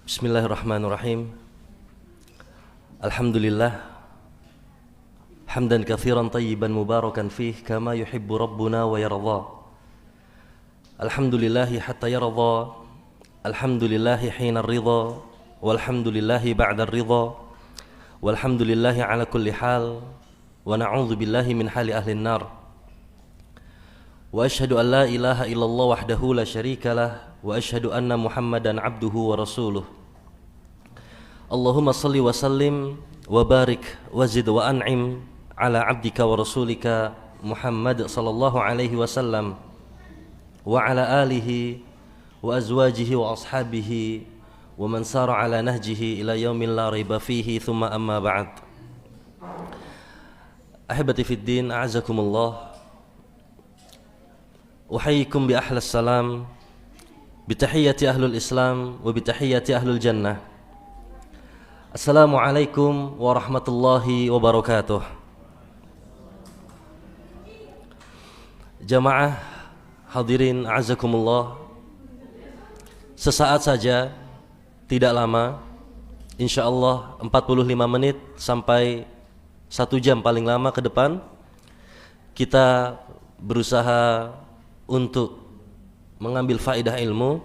Bismillahirrahmanirrahim. Alhamdulillah hamdan katsiran tayyiban mubarakan fih kama yuhibbu rabbuna wa yarda. Alhamdulillahi hatta yarda. Alhamdulillahi hina ridha. Walhamdulillahi ba'da ridha. Walhamdulillahi ala kulli hal. Wa na'udzu billahi min hali ahli an-nar. Wa ashhadu an la ilaha illallah wahdahu la syarika lah wa ashhadu anna Muhammadan abduhu wa rasuluh. Allahumma salli wa sallim wa barik wa zid wa an'im ala abdika wa rasulika Muhammad sallallahu alaihi wasallam wa ala alihi wa azwajihi wa ashabihi wa man sara ala nahjihi ila yaumin la raiba fihi thumma amma ba'd. Ahibati fid din, a'azakumullah. Uhayyikum bi ahlas salam bi tahiyyati ahlul islam wa bi tahiyyati ahlul jannah. Assalamualaikum warahmatullahi wabarakatuh. Jamaah hadirin a'azakumullah. Sesaat saja, tidak lama, insyaallah 45 menit sampai 1 jam paling lama ke depan, kita berusaha untuk mengambil faedah ilmu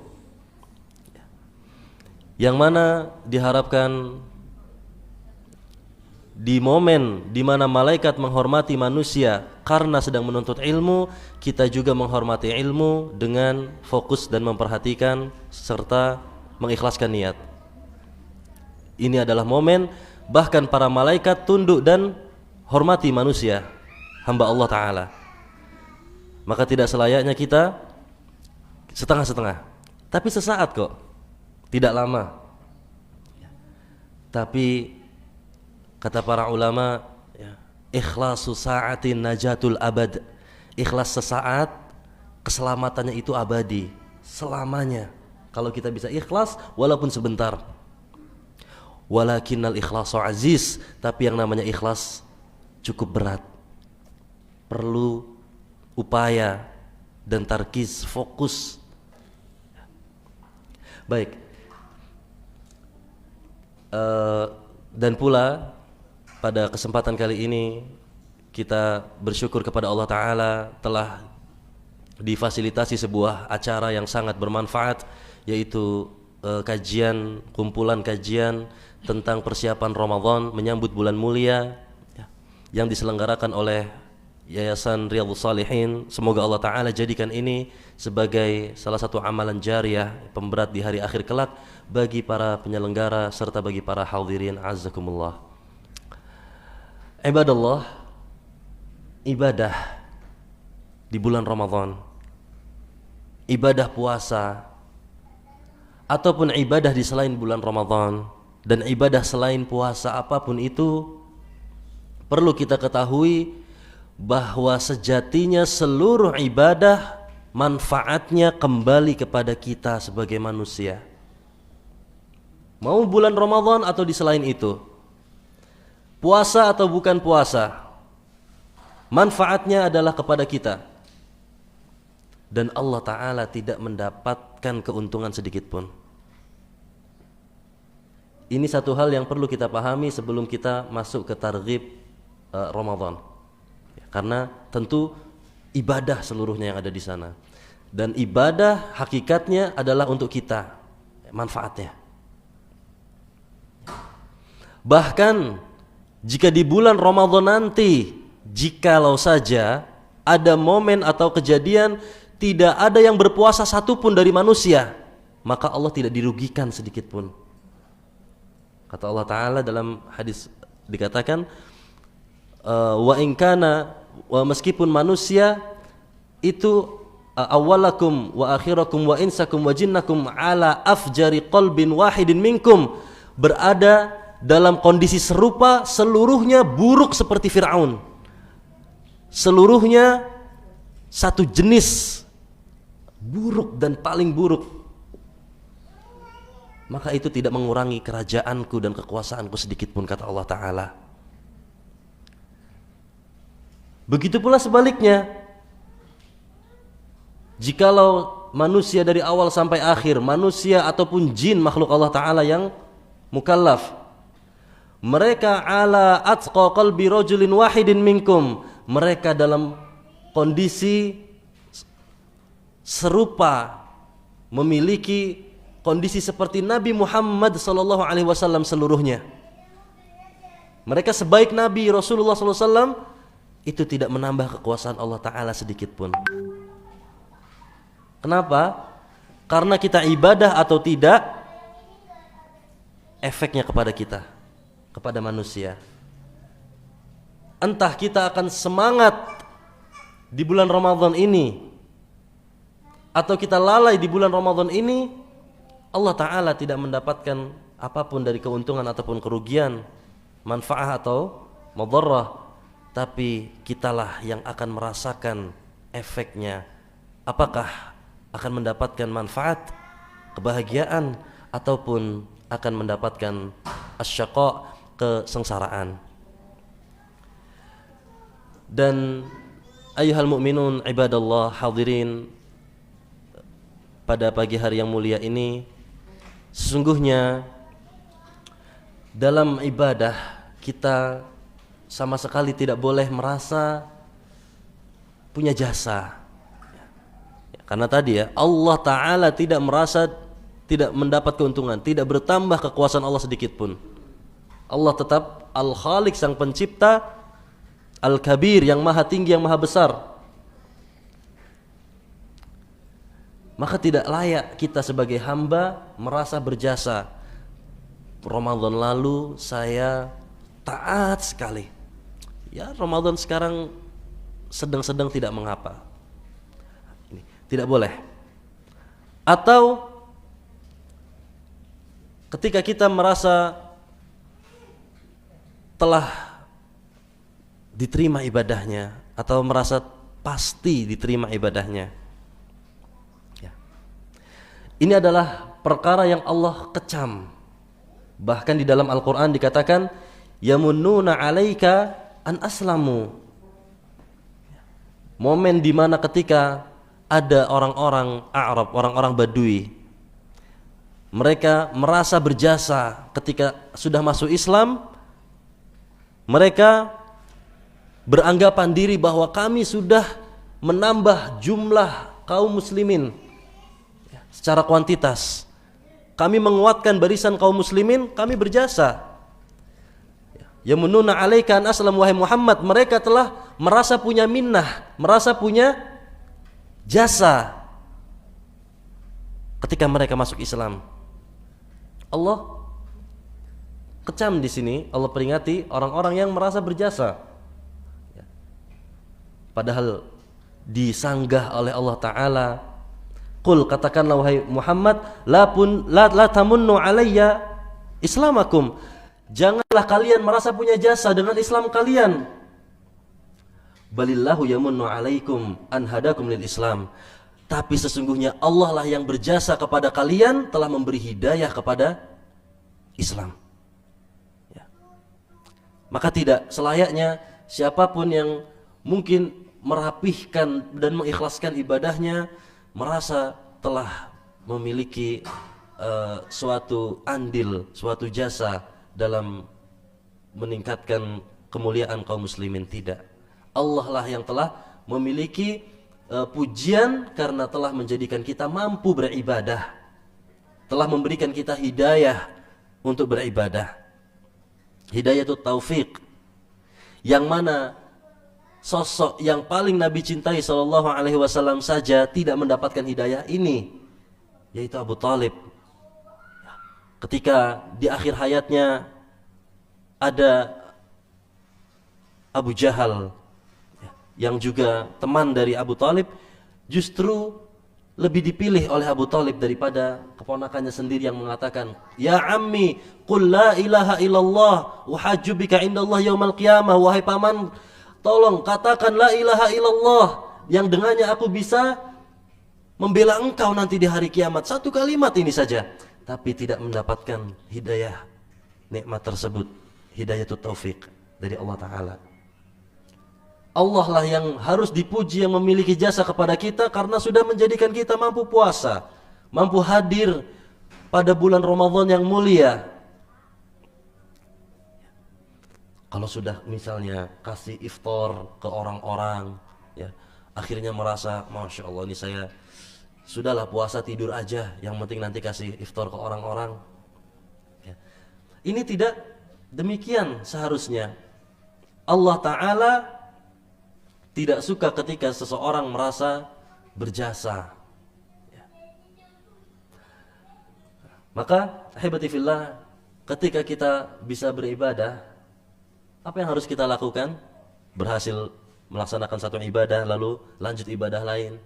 yang mana diharapkan di momen di mana malaikat menghormati manusia karena sedang menuntut ilmu, kita juga menghormati ilmu dengan fokus dan memperhatikan serta mengikhlaskan niat. Ini adalah momen bahkan para malaikat tunduk dan hormati manusia, hamba Allah Ta'ala. Maka tidak selayaknya kita setengah-setengah, tapi sesaat kok, tidak lama. Tapi kata para ulama, ikhlasu sa'atin najatul abad. Ikhlas sesaat, keselamatannya itu abadi, selamanya. Kalau kita bisa ikhlas walaupun sebentar. Walakinnal ikhlasu aziz, tapi yang namanya ikhlas cukup berat. Perlu upaya dan tarkiz, fokus. Baik. Dan pula pada kesempatan kali ini kita bersyukur kepada Allah Ta'ala telah difasilitasi sebuah acara yang sangat bermanfaat, yaitu kumpulan kajian tentang persiapan Ramadan menyambut bulan mulia yang diselenggarakan oleh Yayasan Riyadhus Shalihin. Semoga Allah Ta'ala jadikan ini sebagai salah satu amalan jariyah pemberat di hari akhir kelak bagi para penyelenggara serta bagi para hadirin azzakumullah. Ibadallah, ibadah di bulan Ramadan, ibadah puasa ataupun ibadah di selain bulan Ramadan dan ibadah selain puasa apapun itu, perlu kita ketahui bahwa sejatinya seluruh ibadah manfaatnya kembali kepada kita sebagai manusia. Mau bulan Ramadan atau di selain itu, puasa atau bukan puasa, manfaatnya adalah kepada kita. Dan Allah Ta'ala tidak mendapatkan keuntungan sedikit pun. Ini satu hal yang perlu kita pahami sebelum kita masuk ke targhib Ramadan. Karena tentu ibadah seluruhnya yang ada di sana. Dan ibadah hakikatnya adalah untuk kita, manfaatnya. Bahkan jika di bulan Ramadan nanti, jikalau saja ada momen atau kejadian tidak ada yang berpuasa satupun dari manusia, maka Allah tidak dirugikan sedikit pun. Kata Allah Ta'ala dalam hadis dikatakan, wa in kana, meskipun manusia itu awwalakum wa akhirakum wa insakum wa jinnakum ala afjari qalbin wahidin minkum, berada dalam kondisi serupa, seluruhnya buruk seperti Fir'aun, seluruhnya satu jenis, buruk dan paling buruk, maka itu tidak mengurangi kerajaanku dan kekuasaanku sedikit pun, kata Allah Ta'ala. Begitu pula sebaliknya, jikalau manusia dari awal sampai akhir, manusia ataupun jin makhluk Allah Ta'ala yang mukallaf, mereka ala atqa qalbi rajulin wahidin minkum, mereka dalam kondisi serupa, memiliki kondisi seperti Nabi Muhammad SAW seluruhnya. Mereka sebaik Nabi Rasulullah SAW, itu tidak menambah kekuasaan Allah Ta'ala sedikit pun. Kenapa? Karena kita ibadah atau tidak, efeknya kepada kita, kepada manusia. Entah kita akan semangat di bulan Ramadan ini, atau kita lalai di bulan Ramadan ini, Allah Ta'ala tidak mendapatkan apapun dari keuntungan ataupun kerugian, manfaat atau madarrah. Tapi kitalah yang akan merasakan efeknya. Apakah akan mendapatkan manfaat, kebahagiaan, ataupun akan mendapatkan asyaqa, kesengsaraan. Dan ayyuhal mu'minun ibadallah hadirin, pada pagi hari yang mulia ini, sesungguhnya dalam ibadah kita sama sekali tidak boleh merasa punya jasa. Karena tadi ya, Allah Ta'ala tidak merasa tidak mendapat keuntungan, tidak bertambah kekuasaan Allah sedikit pun. Allah tetap Al-Khaliq, sang pencipta, Al-Kabir, yang maha tinggi, yang maha besar. Maka tidak layak kita sebagai hamba merasa berjasa. Ramadan lalu saya taat sekali, ya Ramadan sekarang sedang-sedang tidak mengapa. Tidak boleh. Atau ketika kita merasa telah diterima ibadahnya, atau merasa pasti diterima ibadahnya, ya. Ini adalah perkara yang Allah kecam. Bahkan di dalam Al-Quran dikatakan, yamunnuna alaika an aslamu. Momen dimana ketika ada orang-orang Arab, orang-orang Badui, mereka merasa berjasa ketika sudah masuk Islam. Mereka beranggapan diri bahwa kami sudah menambah jumlah kaum muslimin secara kuantitas. Kami menguatkan barisan kaum muslimin, kami berjasa. Yamununa alaika an aslam, wahai Muhammad, mereka telah merasa punya minnah, merasa punya jasa ketika mereka masuk Islam. Allah kecam di sini, Allah peringati orang-orang yang merasa berjasa. Padahal disanggah oleh Allah Ta'ala. Qul, katakanlah wahai Muhammad, la tamunnu alayya islamakum. Janganlah kalian merasa punya jasa dengan Islam kalian. Balillahu yamunnu alaikum an hadakum lil Islam. Tapi sesungguhnya Allah lah yang berjasa kepada kalian, telah memberi hidayah kepada Islam. Ya. Maka tidak selayaknya siapapun yang mungkin merapihkan dan mengikhlaskan ibadahnya merasa telah memiliki suatu andil, suatu jasa dalam meningkatkan kemuliaan kaum muslimin. Tidak. Allah lah yang telah memiliki pujian karena telah menjadikan kita mampu beribadah, telah memberikan kita hidayah untuk beribadah. Hidayah itu taufik, yang mana sosok yang paling Nabi cintai SAW saja tidak mendapatkan hidayah ini, yaitu Abu Talib. Ketika di akhir hayatnya ada Abu Jahal yang juga teman dari Abu Talib, justru lebih dipilih oleh Abu Talib daripada keponakannya sendiri yang mengatakan, ya ammi qul la ilaha illallah wa hajju bika indallah yaumal qiyamah. Wahai paman, tolong katakan la ilaha illallah, yang dengannya aku bisa membela engkau nanti di hari kiamat. Satu kalimat ini saja, tapi tidak mendapatkan hidayah nikmat tersebut, hidayah taufik dari Allah Ta'ala. Allah lah yang harus dipuji, yang memiliki jasa kepada kita karena sudah menjadikan kita mampu puasa, mampu hadir pada bulan Ramadan yang mulia. Kalau sudah misalnya kasih iftar ke orang-orang, ya, akhirnya merasa, Masya Allah ini saya sudahlah puasa tidur aja, yang penting nanti kasih iftar ke orang-orang. Ya. Ini tidak demikian seharusnya. Allah Ta'ala tidak suka ketika seseorang merasa berjasa. Ya. Maka, ahibati fillah, ketika kita bisa beribadah, apa yang harus kita lakukan? Berhasil melaksanakan satu ibadah, lalu lanjut ibadah lain.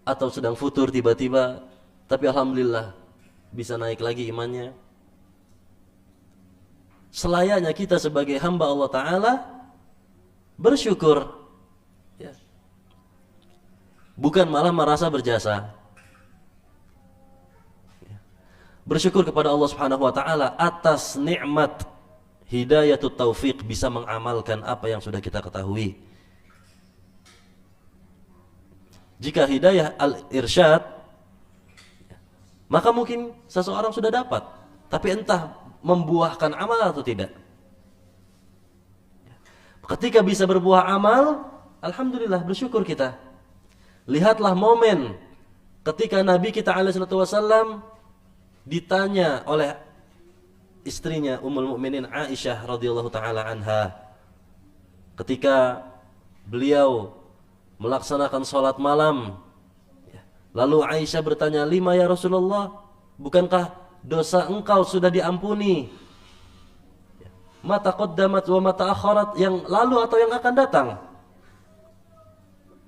Atau sedang futur tiba-tiba, tapi alhamdulillah bisa naik lagi imannya. Selayaknya kita sebagai hamba Allah Ta'ala bersyukur, ya. Bukan malah merasa berjasa, ya. Bersyukur kepada Allah Subhanahu Wa Ta'ala atas nikmat hidayatut taufiq, bisa mengamalkan apa yang sudah kita ketahui. Jika hidayah al-irsyad, maka mungkin seseorang sudah dapat, tapi entah membuahkan amal atau tidak. Ketika bisa berbuah amal, alhamdulillah, bersyukur kita. Lihatlah momen ketika Nabi kita SAW ditanya oleh istrinya Ummul Mukminin Aisyah radhiyallahu taala anha, ketika beliau melaksanakan sholat malam, lalu Aisyah bertanya, "Lima ya Rasulullah, bukankah dosa engkau sudah diampuni? Ma taqaddamat wa ma ta'akharat, yang lalu atau yang akan datang?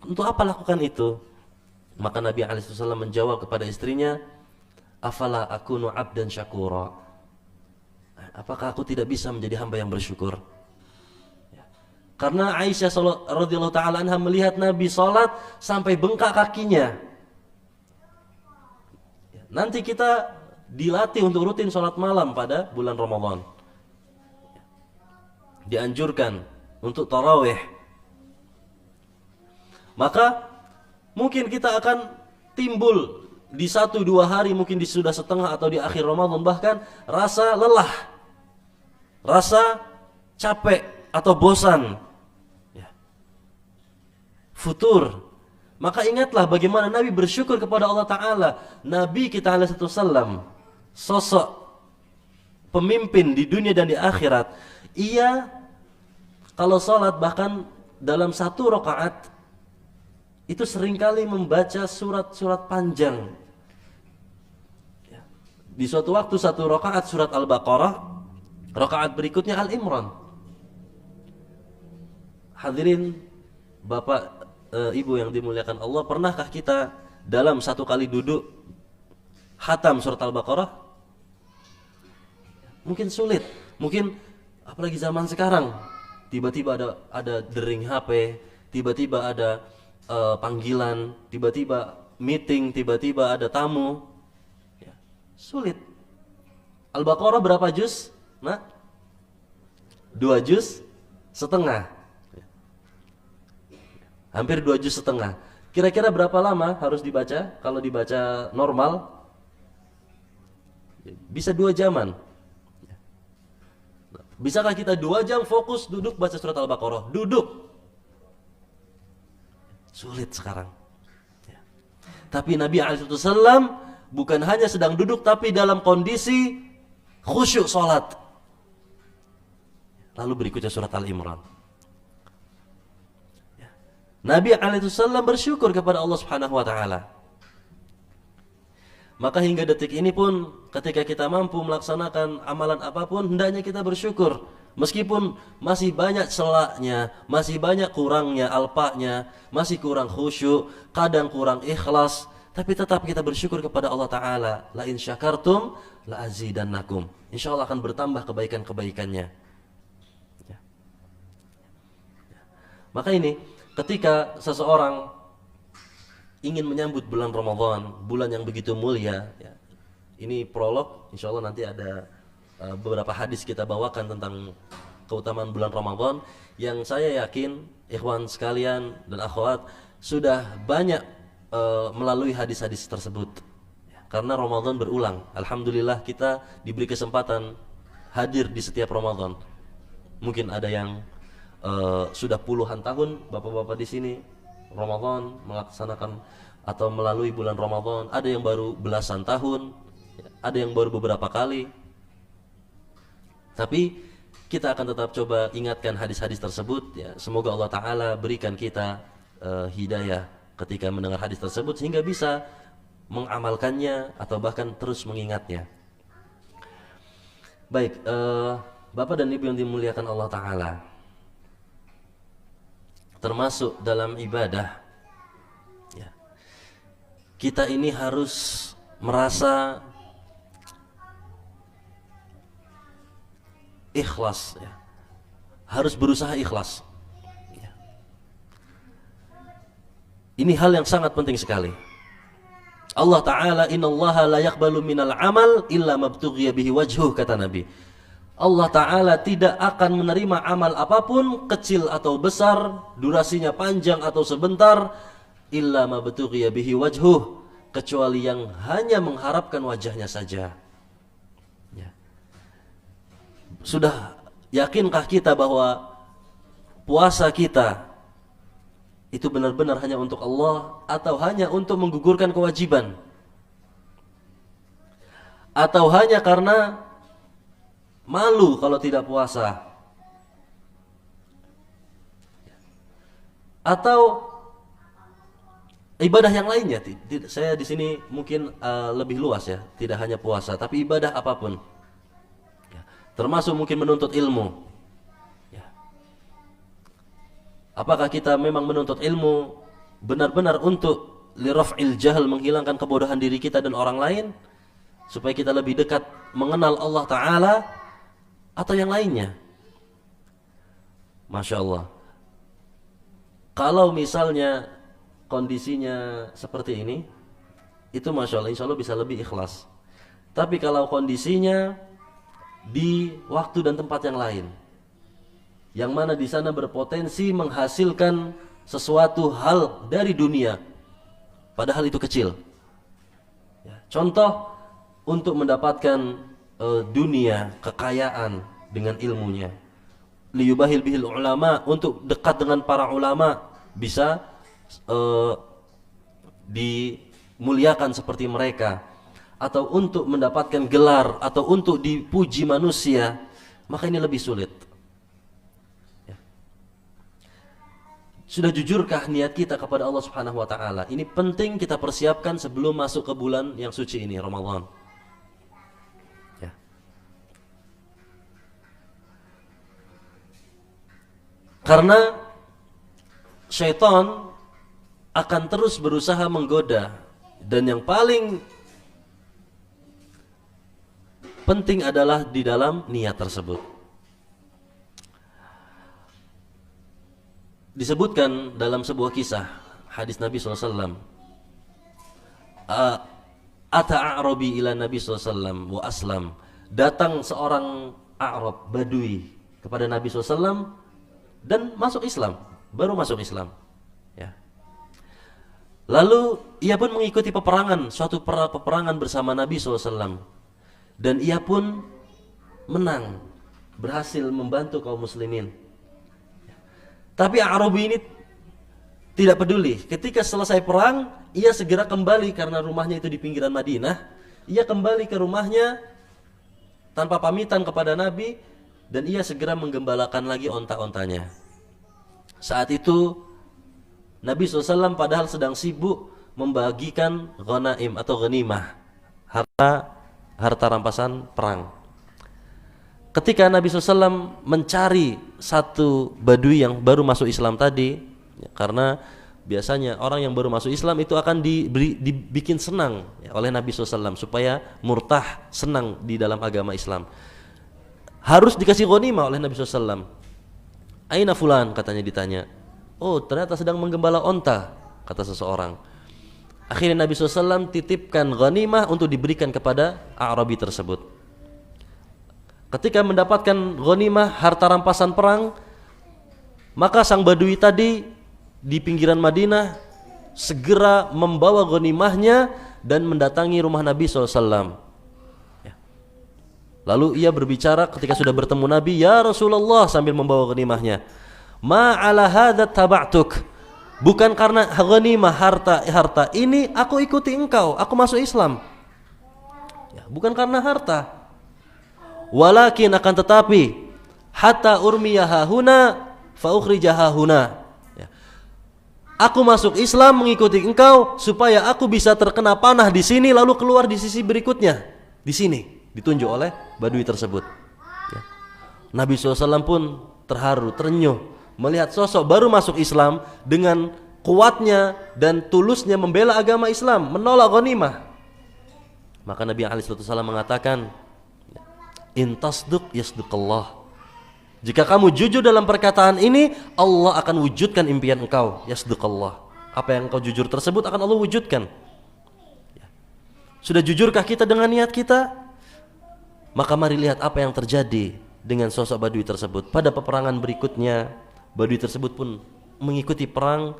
Untuk apa lakukan itu?" Maka Nabi SAW menjawab kepada istrinya, "Afala akunu abdan syakura?" Apakah aku tidak bisa menjadi hamba yang bersyukur? Karena Aisyah radhiyallahu taala anha melihat Nabi salat sampai bengkak kakinya. Nanti kita dilatih untuk rutin salat malam pada bulan Ramadan. Dianjurkan untuk tarawih. Maka mungkin kita akan timbul di 1-2 hari, mungkin di sudah setengah atau di akhir Ramadan bahkan rasa lelah, rasa capek atau bosan, ya, futur. Maka ingatlah bagaimana Nabi bersyukur kepada Allah Ta'ala. Nabi kita SAW, sosok pemimpin di dunia dan di akhirat, ia kalau sholat bahkan dalam 1 rakaat itu seringkali membaca surat-surat panjang. Di suatu waktu 1 rakaat surat Al-Baqarah, rakaat berikutnya Al-Imran. Hadirin Bapak, Ibu yang dimuliakan Allah, pernahkah kita dalam 1 kali duduk khatam surat Al-Baqarah? Mungkin sulit, mungkin apalagi zaman sekarang, tiba-tiba ada dering HP, tiba-tiba ada panggilan, tiba-tiba meeting, tiba-tiba ada tamu, ya, sulit. Al-Baqarah berapa juz? Nah, 2 juz setengah, hampir 2 juz setengah. Kira-kira berapa lama harus dibaca? Kalau dibaca normal bisa 2 jaman. Bisakah kita 2 jam fokus duduk baca surat Al-Baqarah? Duduk. Sulit sekarang. Tapi Nabi SAW bukan hanya sedang duduk, tapi dalam kondisi khusyuk sholat. Lalu berikutnya surat Al-Imran. Nabi SAW bersyukur kepada Allah Subhanahu Wa Taala. Maka hingga detik ini pun ketika kita mampu melaksanakan amalan apapun, hendaknya kita bersyukur. Meskipun masih banyak celaknya, masih banyak kurangnya, alpanya, masih kurang khusyuk, kadang kurang ikhlas, tapi tetap kita bersyukur kepada Allah Ta'ala. La in syakartum la azidannakum. Insya Allah akan bertambah kebaikan-kebaikannya. Ya. Maka ini, ketika seseorang ingin menyambut bulan Ramadan, bulan yang begitu mulia, ya, ini prolog, insya Allah nanti ada beberapa hadis kita bawakan tentang keutamaan bulan Ramadan yang saya yakin ikhwan sekalian dan akhwat sudah banyak melalui hadis-hadis tersebut. Karena Ramadan berulang. Alhamdulillah kita diberi kesempatan hadir di setiap Ramadan. Mungkin ada yang sudah puluhan tahun bapak-bapak di sini Ramadan melaksanakan atau melalui bulan Ramadan. Ada yang baru belasan tahun, ada yang baru beberapa kali. Tapi kita akan tetap coba ingatkan hadis-hadis tersebut ya. Semoga Allah Ta'ala berikan kita hidayah ketika mendengar hadis tersebut sehingga bisa mengamalkannya atau bahkan terus mengingatnya. Baik, Bapak dan Ibu yang dimuliakan Allah Ta'ala, termasuk dalam ibadah ya, kita ini harus merasa ikhlas ya. Harus berusaha ikhlas ya. Ini hal yang sangat penting sekali. Allah Ta'ala, innallaha la yaqbalu minal amal illa mabtughiya bihi wajhuh, kata Nabi. Allah Ta'ala tidak akan menerima amal apapun, kecil atau besar, durasinya panjang atau sebentar, illa mabtughiya bihi wajhuh, kecuali yang hanya mengharapkan wajahnya saja ya. Sudah yakinkah kita bahwa puasa kita itu benar-benar hanya untuk Allah atau hanya untuk menggugurkan kewajiban? Atau hanya karena malu kalau tidak puasa? Atau ibadah yang lainnya? Saya di sini mungkin lebih luas ya, tidak hanya puasa, tapi ibadah apapun. Termasuk mungkin menuntut ilmu. Apakah kita memang menuntut ilmu benar-benar untuk liraf'il jahl, menghilangkan kebodohan diri kita dan orang lain, supaya kita lebih dekat mengenal Allah Ta'ala, atau yang lainnya? Masya Allah. Kalau misalnya kondisinya seperti ini, itu Masya Allah, insya Allah bisa lebih ikhlas. Tapi kalau kondisinya di waktu dan tempat yang lain, yang mana di sana berpotensi menghasilkan sesuatu hal dari dunia, padahal itu kecil ya. Contoh, untuk mendapatkan dunia, kekayaan dengan ilmunya, liyubahil bihil ulama, untuk dekat dengan para ulama, bisa dimuliakan seperti mereka, atau untuk mendapatkan gelar, atau untuk dipuji manusia, maka ini lebih sulit. Sudah jujurkah niat kita kepada Allah Subhanahu wa Ta'ala? Ini penting kita persiapkan sebelum masuk ke bulan yang suci ini, Ramadan ya. Karena syaitan akan terus berusaha menggoda, dan yang paling penting adalah di dalam niat tersebut. Disebutkan dalam sebuah kisah hadis Nabi SAW, ata a'rabi ila Nabi SAW wa aslam, datang seorang A'rab, Badui, kepada Nabi SAW dan masuk Islam, baru masuk Islam ya. Lalu ia pun mengikuti peperangan, suatu peperangan bersama Nabi SAW, dan ia pun menang, berhasil membantu kaum muslimin. Tapi Arabi ini tidak peduli. Ketika selesai perang, ia segera kembali, karena rumahnya itu di pinggiran Madinah. Ia kembali ke rumahnya tanpa pamitan kepada Nabi, dan ia segera menggembalakan lagi onta-ontanya. Saat itu Nabi SAW padahal sedang sibuk membagikan ghanaim atau ghanimah, harta rampasan perang. Ketika Nabi SAW mencari satu badui yang baru masuk Islam tadi ya, karena biasanya orang yang baru masuk Islam itu akan dibikin senang ya, oleh Nabi SAW, supaya murtah, senang di dalam agama Islam. Harus dikasih ghanimah oleh Nabi SAW. Aina fulan, katanya, ditanya. Oh, ternyata sedang menggembala onta, kata seseorang. Akhirnya Nabi SAW titipkan ghanimah untuk diberikan kepada Arabi tersebut. ketika mendapatkan ghanimah, harta rampasan perang, maka sang badui tadi di pinggiran Madinah segera membawa ghanimahnya dan mendatangi rumah Nabi SAW. Lalu ia berbicara ketika sudah bertemu Nabi, "Ya Rasulullah," sambil membawa ghanimahnya, "Ma ala hadza taba'tuk." Bukan karena ghanimah harta ini aku ikuti engkau, aku masuk Islam. Ya, bukan karena harta. Walakin akan tetapi hatta urmiyaha huna fa ukhrijaha huna. Ya. Aku masuk Islam mengikuti engkau supaya aku bisa terkena panah di sini lalu keluar di sisi berikutnya. Di sini ditunjuk oleh badui tersebut. Ya. Nabi SAW pun terharu, terenyuh melihat sosok baru masuk Islam dengan kuatnya dan tulusnya membela agama Islam, menolak ghanimah. Maka Nabi SAW mengatakan, "In tasduq yasduqallah." Jika kamu jujur dalam perkataan ini, Allah akan wujudkan impian engkau. Yasduqallah. Apa yang engkau jujur tersebut akan Allah wujudkan. Sudah jujurkah kita dengan niat kita? Maka mari lihat apa yang terjadi dengan sosok badui tersebut. Pada peperangan berikutnya, badui tersebut pun mengikuti perang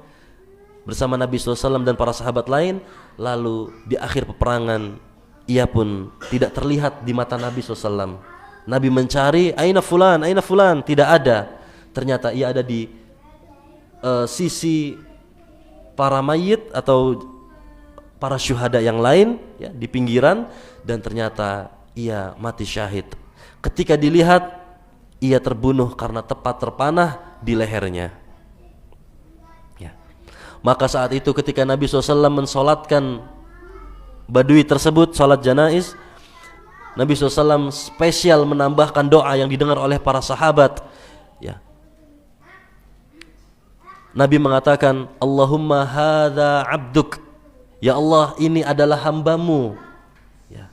bersama Nabi SAW dan para sahabat lain. Lalu di akhir peperangan ia pun tidak terlihat di mata Nabi SAW. Nabi mencari, aina fulan, tidak ada. Ternyata ia ada di sisi para mayit atau para syuhada yang lain, ya, di pinggiran, dan ternyata ia mati syahid. Ketika dilihat, ia terbunuh karena tepat terpanah di lehernya. Ya. Maka saat itu ketika Nabi SAW mensolatkan badui tersebut, salat janaiz, Nabi SAW spesial menambahkan doa yang didengar oleh para sahabat. Ya. Nabi mengatakan, "Allahumma hadza abduk." Ya Allah, ini adalah hambamu. Ya.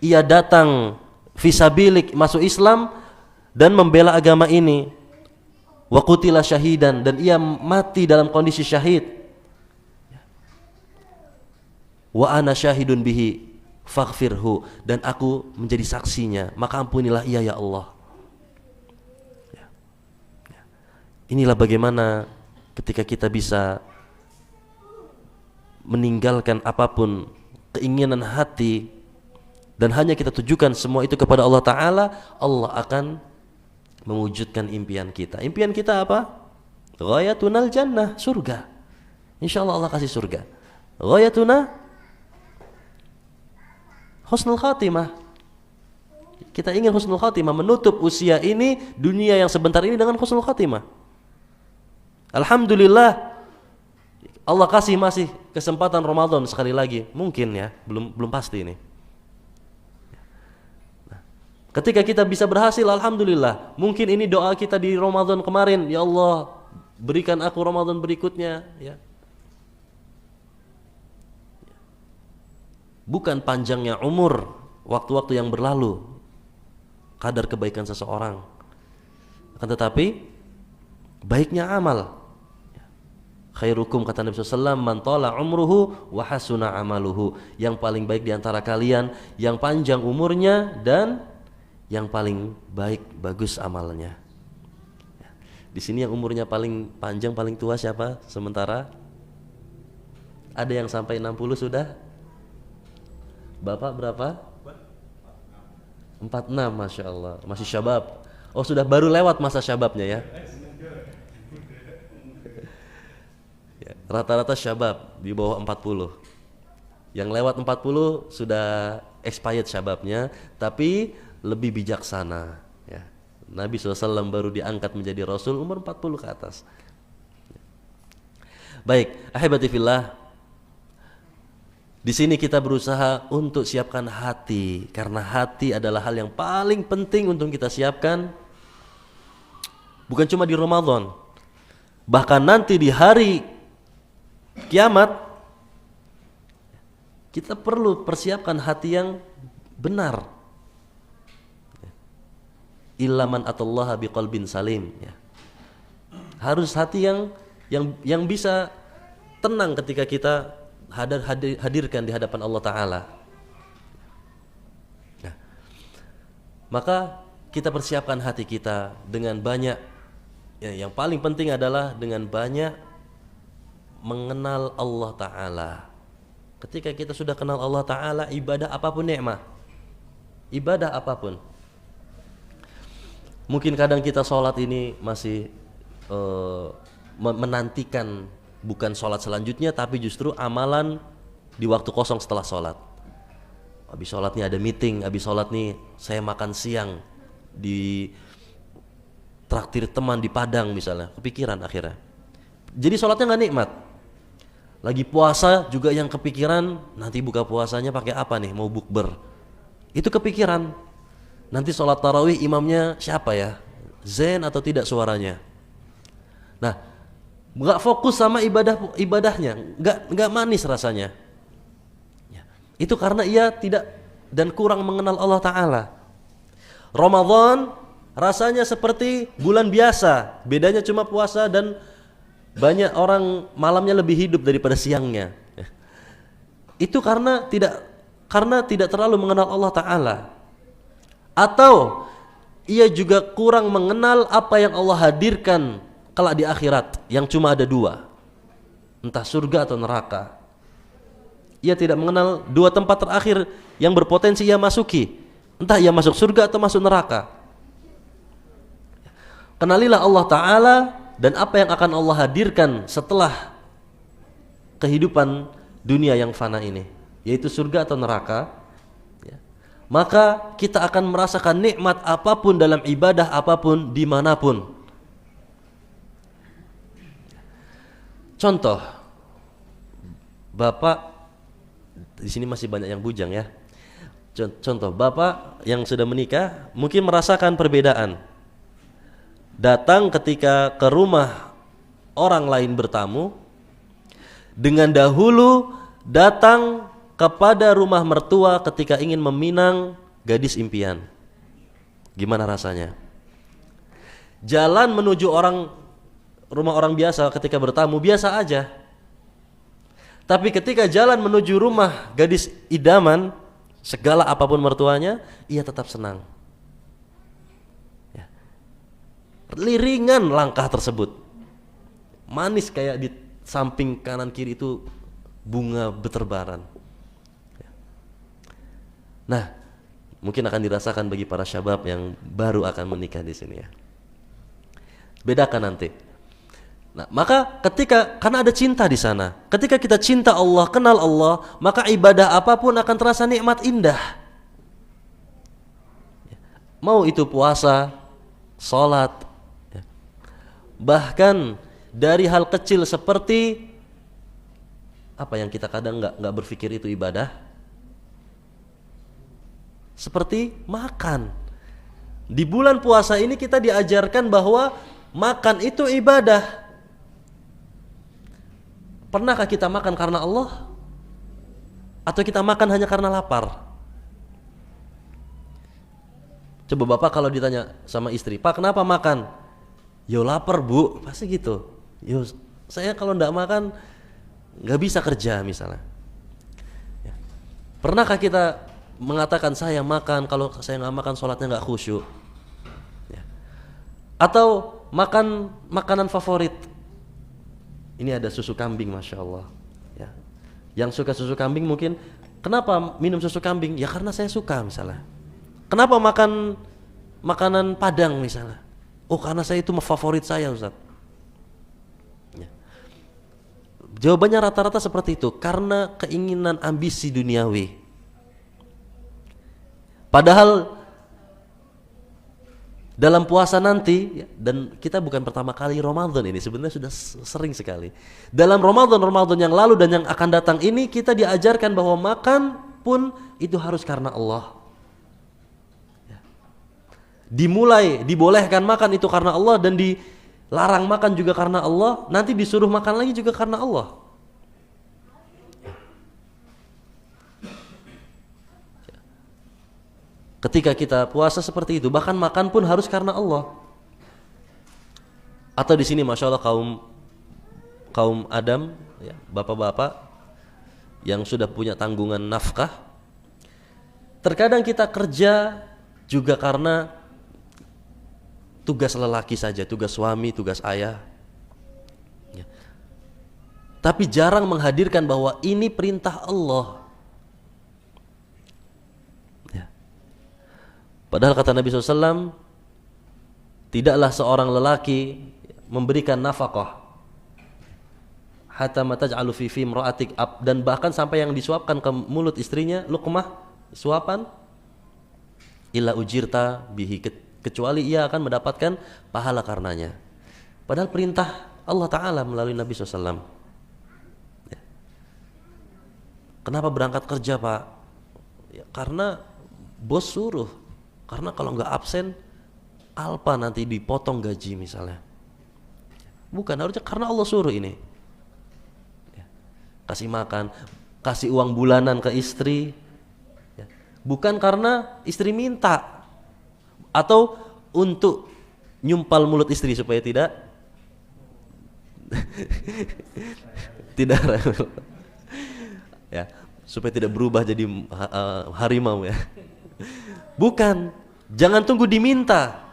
Ia datang fisabilik, masuk Islam dan membela agama ini. Wa qutila syahidan, dan ia mati dalam kondisi syahid. Wa ana syahidun bihi faghfirhu, dan aku menjadi saksinya, maka ampunilah ia ya Allah. Ya. Ya. Inilah bagaimana ketika kita bisa meninggalkan apapun keinginan hati dan hanya kita tujukan semua itu kepada Allah Ta'ala, Allah akan mewujudkan impian kita. Impian kita apa? Ghayatunal jannah, surga. InsyaAllah Allah kasih surga. Ghayatuna husnul khatimah. Kita ingin husnul khatimah, menutup usia ini, dunia yang sebentar ini dengan husnul khatimah. Alhamdulillah Allah kasih masih kesempatan Ramadan sekali lagi. Mungkin ya, belum pasti ini. Nah, ketika kita bisa berhasil, alhamdulillah. Mungkin ini doa kita di Ramadan kemarin, ya Allah, berikan aku Ramadan berikutnya, ya. Bukan panjangnya umur, waktu-waktu yang berlalu, kadar kebaikan seseorang. Akan tetapi baiknya amal. Khairukum, kata Nabi SAW, man tala umruhu wa hasuna amaluhu. Yang paling baik di antara kalian yang panjang umurnya dan yang paling baik bagus amalnya. Di sini yang umurnya paling panjang, paling tua siapa? Sementara ada yang sampai 60 sudah? Bapak berapa? 46, Masya Allah. Masih syabab. Oh, sudah baru lewat masa syababnya ya. Rata-rata syabab di bawah 40. Yang lewat 40 sudah expired syababnya, tapi lebih bijaksana, ya. Nabi SAW baru diangkat menjadi Rasul umur 40 ke atas. Baik, ahibati fillah. Di sini kita berusaha untuk siapkan hati, karena hati adalah hal yang paling penting untuk kita siapkan. Bukan cuma di Ramadan, bahkan nanti di hari kiamat kita perlu persiapkan hati yang benar. Ilaman atallaha biqalbin salim, ya. Harus hati yang bisa tenang ketika kita hadirkan di hadapan Allah Ta'ala. Nah, Maka kita persiapkan hati kita dengan banyak, ya, yang paling penting adalah dengan banyak mengenal Allah Ta'ala. Ketika kita sudah kenal Allah Ta'ala, ibadah apapun nikmat, ibadah apapun. Mungkin kadang kita sholat ini masih menantikan bukan sholat selanjutnya, tapi justru amalan di waktu kosong setelah sholat. Habis sholat nih ada meeting, habis sholat nih saya makan siang di traktir teman di Padang misalnya, kepikiran akhirnya. Jadi sholatnya nggak nikmat. Lagi puasa juga yang kepikiran nanti buka puasanya pakai apa nih, mau bukber. Itu kepikiran. Nanti sholat tarawih imamnya siapa ya? Zen atau tidak suaranya? Nah, nggak fokus sama ibadahnya, nggak manis rasanya. Ya, itu karena ia tidak dan kurang mengenal Allah Ta'ala. Ramadan rasanya seperti bulan biasa, bedanya cuma puasa dan banyak orang malamnya lebih hidup daripada siangnya. Itu karena tidak terlalu mengenal Allah Ta'ala. Atau ia juga kurang mengenal apa yang Allah hadirkan kelak di akhirat, yang cuma ada dua, entah surga atau neraka. Ia tidak mengenal dua tempat terakhir yang berpotensi ia masuki, entah ia masuk surga atau masuk neraka. Kenalilah Allah Ta'ala dan apa yang akan Allah hadirkan setelah kehidupan dunia yang fana ini, yaitu surga atau neraka. Maka kita akan merasakan nikmat apapun dalam ibadah apapun dimanapun. Contoh, bapak di sini masih banyak yang bujang ya. Contoh, bapak yang sudah menikah mungkin merasakan perbedaan. Datang ketika ke rumah orang lain bertamu, dengan dahulu datang kepada rumah mertua ketika ingin meminang gadis impian. Gimana rasanya? Jalan menuju rumah orang biasa ketika bertamu biasa aja. Tapi ketika jalan menuju rumah gadis idaman, segala apapun mertuanya, ia tetap senang. Ya. Liringan langkah tersebut. Manis kayak di samping kanan kiri itu bunga beterbaran. Nah, mungkin akan dirasakan bagi para syabab yang baru akan menikah di sini ya. Bedakan nanti. Nah, maka karena ada cinta di sana. Ketika kita cinta Allah, kenal Allah, maka ibadah apapun akan terasa nikmat indah. Mau itu puasa, sholat, ya. Bahkan dari hal kecil seperti apa yang kita kadang nggak berpikir itu ibadah. Seperti makan. Di bulan puasa ini kita diajarkan bahwa makan itu ibadah. Pernahkah kita makan karena Allah? Atau kita makan hanya karena lapar? Coba bapak kalau ditanya sama istri, Pak kenapa makan? Yo lapar bu, pasti gitu. Yo saya kalau nggak makan nggak bisa kerja misalnya. Ya. Pernahkah kita mengatakan saya makan, kalau saya nggak makan sholatnya nggak khusyuk, ya. Atau makan makanan favorit, ini ada susu kambing, masya Allah, ya. Yang suka susu kambing mungkin, kenapa minum susu kambing? Ya karena saya suka misalnya. Kenapa makan makanan Padang misalnya? Oh karena saya itu favorit saya Ustaz. Ya. Jawabannya rata-rata seperti itu, karena keinginan ambisi duniawi. Padahal dalam puasa nanti, dan kita bukan pertama kali Ramadan ini, sebenarnya sudah sering sekali. Dalam Ramadan yang lalu dan yang akan datang ini, kita diajarkan bahwa makan pun itu harus karena Allah. Dibolehkan makan itu karena Allah, dan dilarang makan juga karena Allah. Nanti disuruh makan lagi juga karena Allah. Ketika kita puasa seperti itu, bahkan makan pun harus karena Allah. Atau di sini masya Allah kaum Adam, ya, bapak-bapak yang sudah punya tanggungan nafkah. Terkadang kita kerja juga karena tugas lelaki saja, tugas suami, tugas ayah. Ya. Tapi jarang menghadirkan bahwa ini perintah Allah. Ya. Padahal kata Nabi SAW, tidaklah seorang lelaki memberikan nafkah hatta ma taj'alu fi imra'atik, dan bahkan sampai yang disuapkan ke mulut istrinya, luqmah, suapan, illa ujirta bihi, kecuali ia akan mendapatkan pahala karenanya. Padahal perintah Allah Ta'ala melalui Nabi SAW. Ya. Kenapa berangkat kerja, Pak? Ya, karena bos suruh. Karena kalau nggak absen, Alpa nanti dipotong gaji misalnya. Bukan, harusnya karena Allah suruh ini. Ya. Kasih makan, kasih uang bulanan ke istri. Ya. Bukan karena istri minta. Atau untuk nyumpal mulut istri supaya tidak ya, supaya tidak berubah jadi harimau ya. Bukan, jangan tunggu diminta.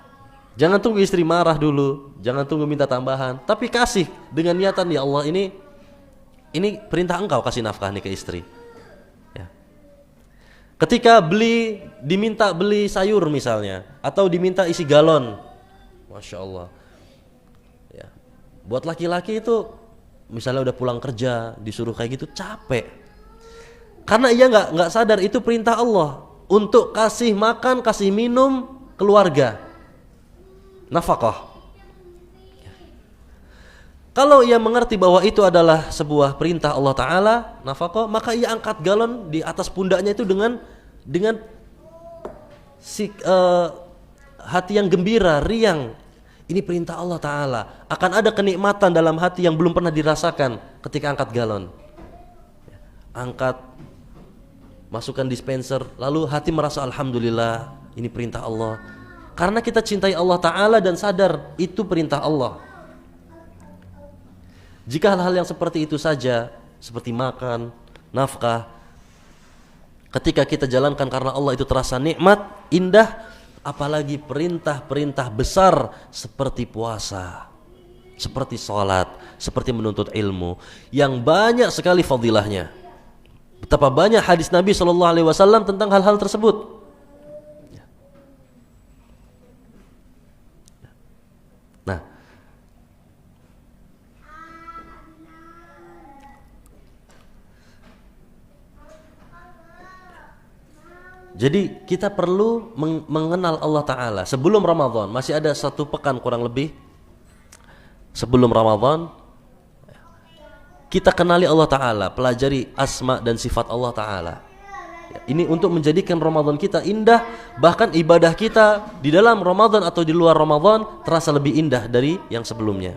Jangan tunggu istri marah dulu, jangan tunggu minta tambahan, tapi kasih dengan niatan, ya Allah, ini perintah Engkau, kasih nafkah nih ke istri. Ketika diminta beli sayur misalnya, atau diminta isi galon, Masya Allah. Ya. Buat laki-laki itu, misalnya udah pulang kerja, disuruh kayak gitu, capek. Karena ia nggak sadar itu perintah Allah untuk kasih makan, kasih minum keluarga, nafkah. Kalau ia mengerti bahwa itu adalah sebuah perintah Allah Ta'ala, nafkah, maka ia angkat galon di atas pundaknya itu dengan hati yang gembira, riang. Ini perintah Allah Ta'ala. Akan ada kenikmatan dalam hati yang belum pernah dirasakan ketika angkat galon. Angkat, masukkan dispenser, lalu hati merasa alhamdulillah, ini perintah Allah. Karena kita cintai Allah Ta'ala dan sadar itu perintah Allah. Jika hal-hal yang seperti itu saja, seperti makan, nafkah, ketika kita jalankan karena Allah itu terasa nikmat, indah, apalagi perintah-perintah besar seperti puasa, seperti sholat, seperti menuntut ilmu, yang banyak sekali fadilahnya. Betapa banyak hadis Nabi SAW tentang hal-hal tersebut. Nah, jadi kita perlu mengenal Allah Ta'ala sebelum Ramadan. Masih ada 1 pekan kurang lebih sebelum Ramadan. Kita kenali Allah Ta'ala, pelajari asma dan sifat Allah Ta'ala. Ini untuk menjadikan Ramadan kita indah. Bahkan ibadah kita di dalam Ramadan atau di luar Ramadan terasa lebih indah dari yang sebelumnya.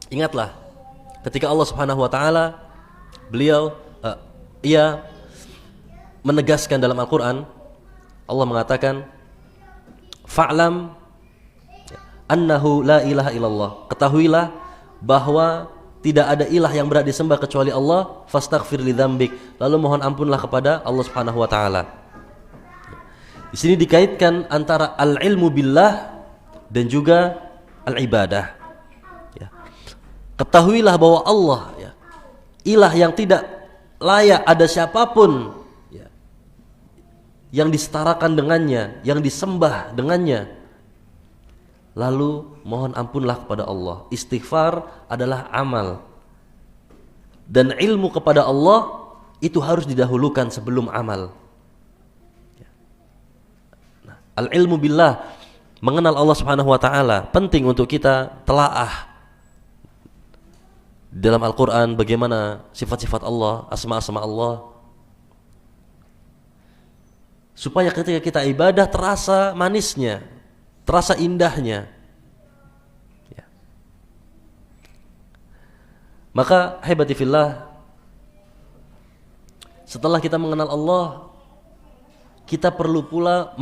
Ingatlah ketika Allah Subhanahu wa Ta'ala, beliau ia menegaskan dalam Al-Quran, Allah mengatakan, fa'lam annahu la ilaha illallah, ketahuilah bahwa tidak ada ilah yang berhak disembah kecuali Allah, fastaghfir li dzambik, lalu mohon ampunlah kepada Allah Subhanahu wa Ta'ala. Di sini dikaitkan antara al-ilmu billah dan juga al-ibadah. Ya. Ketahuilah bahwa Allah, ya, ilah yang tidak layak ada siapapun, ya, yang disetarakan dengannya, yang disembah dengannya. Lalu mohon ampunlah kepada Allah. Istighfar adalah amal, dan ilmu kepada Allah itu harus didahulukan sebelum amal. Nah, al-ilmu billah, mengenal Allah Subhanahu wa Ta'ala, penting untuk kita telaah dalam Al-Quran bagaimana sifat-sifat Allah, asma-asma Allah, supaya ketika kita ibadah terasa manisnya, terasa indahnya. Ya. Maka hebati fillah, setelah kita mengenal Allah, kita perlu pula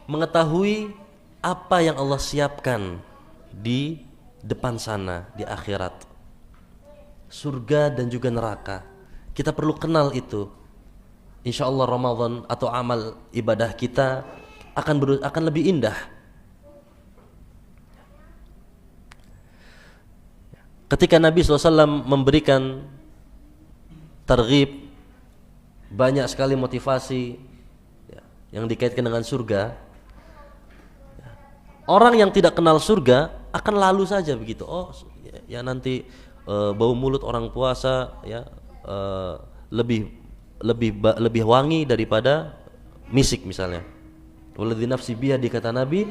mengetahui apa yang Allah siapkan di depan sana, di akhirat, surga dan juga neraka. Kita perlu kenal itu. Insya Allah Ramadan atau amal ibadah kita akan lebih indah. Ketika Nabi SAW memberikan targhib, banyak sekali motivasi yang dikaitkan dengan surga, orang yang tidak kenal surga akan lalu saja begitu. Oh ya nanti bau mulut orang puasa ya lebih wangi daripada misik misalnya. Waladzi nafsi biyadi, kata Nabi,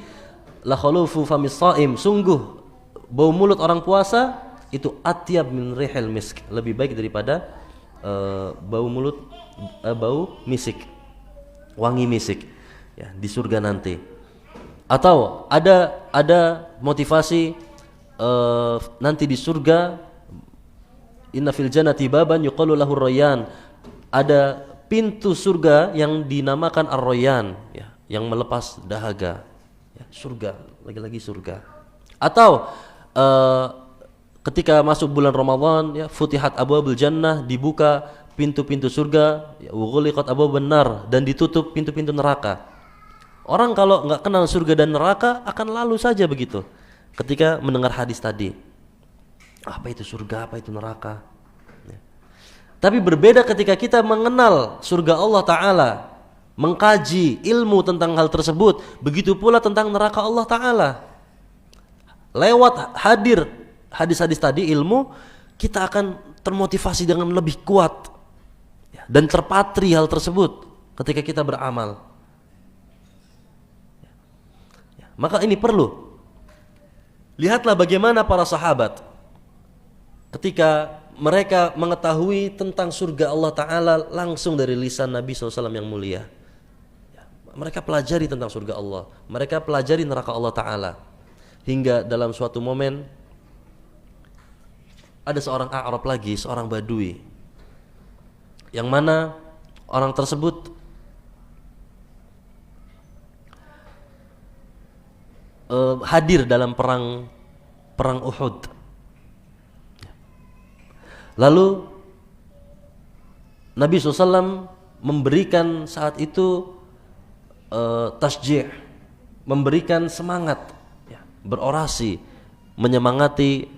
la khalufu famis shaim, sungguh bau mulut orang puasa itu atyab min rihil misk, lebih baik daripada bau misik, wangi misik ya di surga nanti. Atau ada motivasi nanti di surga, inna fil jannati baban yuqalu lahu rayyan, ada pintu surga yang dinamakan ar-rayyan ya, yang melepas dahaga ya, surga, lagi-lagi surga. Atau ketika masuk bulan Ramadan ya, futihat abwabul jannah, dibuka pintu-pintu surga ya, wa ghuliqat abwabun nar, dan ditutup pintu-pintu neraka. Orang kalau nggak kenal surga dan neraka akan lalu saja begitu ketika mendengar hadis tadi. Apa itu surga, apa itu neraka ya. Tapi berbeda ketika kita mengenal surga Allah Ta'ala, mengkaji ilmu tentang hal tersebut. Begitu pula tentang neraka Allah Ta'ala. Lewat hadir hadis-hadis tadi, ilmu, kita akan termotivasi dengan lebih kuat ya, dan terpatri hal tersebut ketika kita beramal. Maka ini perlu. Lihatlah bagaimana para sahabat ketika mereka mengetahui tentang surga Allah Ta'ala langsung dari lisan Nabi SAW yang mulia. Mereka pelajari tentang surga Allah, mereka pelajari neraka Allah Ta'ala. Hingga dalam suatu momen ada seorang A'rab lagi, seorang Badui, yang mana orang tersebut hadir dalam perang Uhud. Lalu Nabi SAW memberikan saat itu tasjih, memberikan semangat ya, berorasi, menyemangati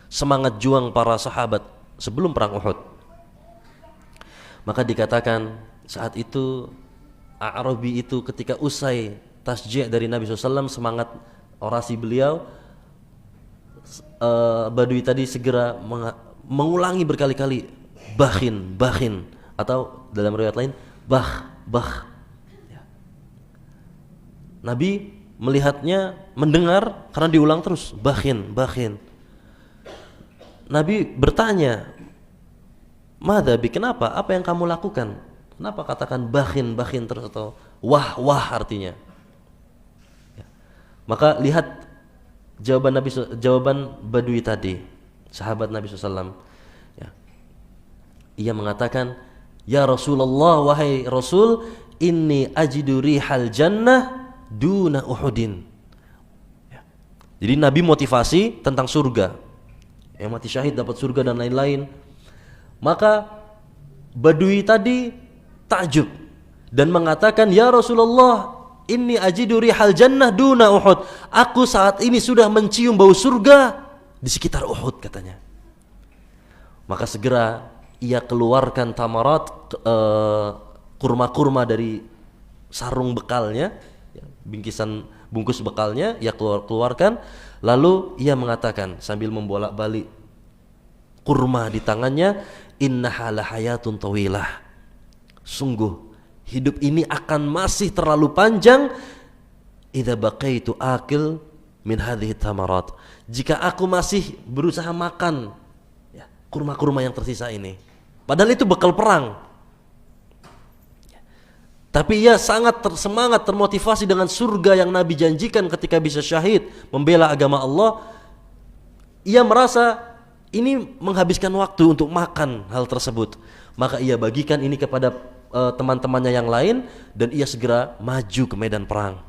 semangat juang para sahabat sebelum perang Uhud. Maka dikatakan saat itu A'rabi itu ketika usai tasjih dari Nabi SAW, semangat orasi beliau, Badui tadi segera mengulangi berkali-kali, bakhin, atau dalam riwayat lain bah. Ya. Nabi melihatnya, mendengar karena diulang terus, bakhin. Nabi bertanya, madhabi, kenapa? Apa yang kamu lakukan? Kenapa katakan bakhin terus, atau wah artinya? Maka lihat jawaban Badui tadi, sahabat Nabi SAW ya. Ia mengatakan, ya Rasulullah, wahai Rasul, inni ajidu rihal jannah duna Uhudin ya. Jadi Nabi motivasi tentang surga, yang mati syahid dapat surga dan lain-lain. Maka Badui tadi takjub dan mengatakan, ya Rasulullah, inni ajidu rihal jannah duna Uhud. Aku saat ini sudah mencium bau surga di sekitar Uhud, katanya. Maka segera ia keluarkan tamarat, kurma-kurma dari sarung bekalnya, bungkus bekalnya, ia keluarkan. Lalu ia mengatakan sambil membolak-balik kurma di tangannya, innaha lahayatun tawilah. Sungguh hidup ini akan masih terlalu panjang, idza baqaitu akil min hadhihi tamarat, jika aku masih berusaha makan ya, kurma-kurma yang tersisa ini. Padahal itu bekal perang. Tapi ia sangat semangat, termotivasi dengan surga yang Nabi janjikan ketika bisa syahid membela agama Allah. Ia merasa ini menghabiskan waktu untuk makan hal tersebut. Maka ia bagikan ini kepada teman-temannya yang lain, dan ia segera maju ke medan perang.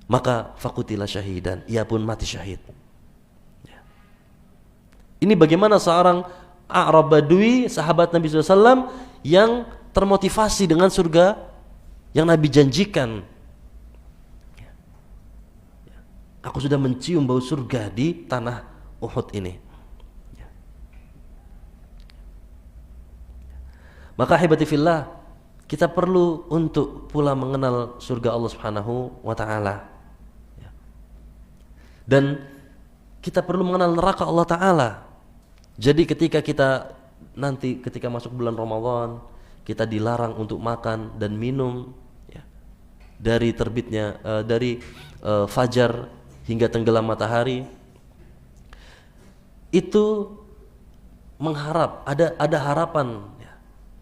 Maka fakutilah syahidan, ia pun mati syahid. Ini bagaimana seorang A'rab Badui, sahabat Nabi SAW yang termotivasi dengan surga yang Nabi janjikan. Aku sudah mencium bau surga di tanah Uhud ini. Maka hibati fillah, kita perlu untuk pula mengenal surga Allah Subhanahu wa taala. Dan kita perlu mengenal neraka Allah taala. Jadi ketika masuk bulan Ramadan, kita dilarang untuk makan dan minum ya, dari terbitnya fajar hingga tenggelam matahari. Itu mengharap ada harapan ya,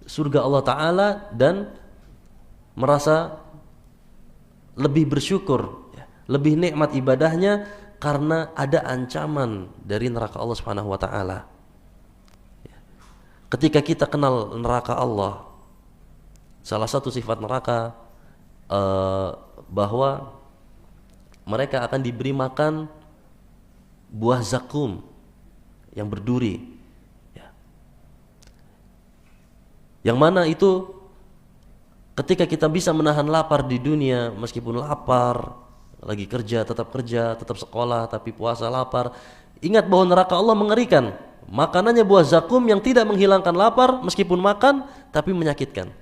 surga Allah taala dan merasa lebih bersyukur ya, lebih nikmat ibadahnya karena ada ancaman dari neraka Allah Subhanahu wa taala. Ketika kita kenal neraka Allah, salah satu sifat neraka bahwa mereka akan diberi makan buah zakum yang berduri ya. Yang mana itu ketika kita bisa menahan lapar di dunia, meskipun lapar, lagi kerja, tetap sekolah, tapi puasa lapar, ingat bahwa neraka Allah mengerikan. Makanannya buah zakum yang tidak menghilangkan lapar meskipun makan, tapi menyakitkan.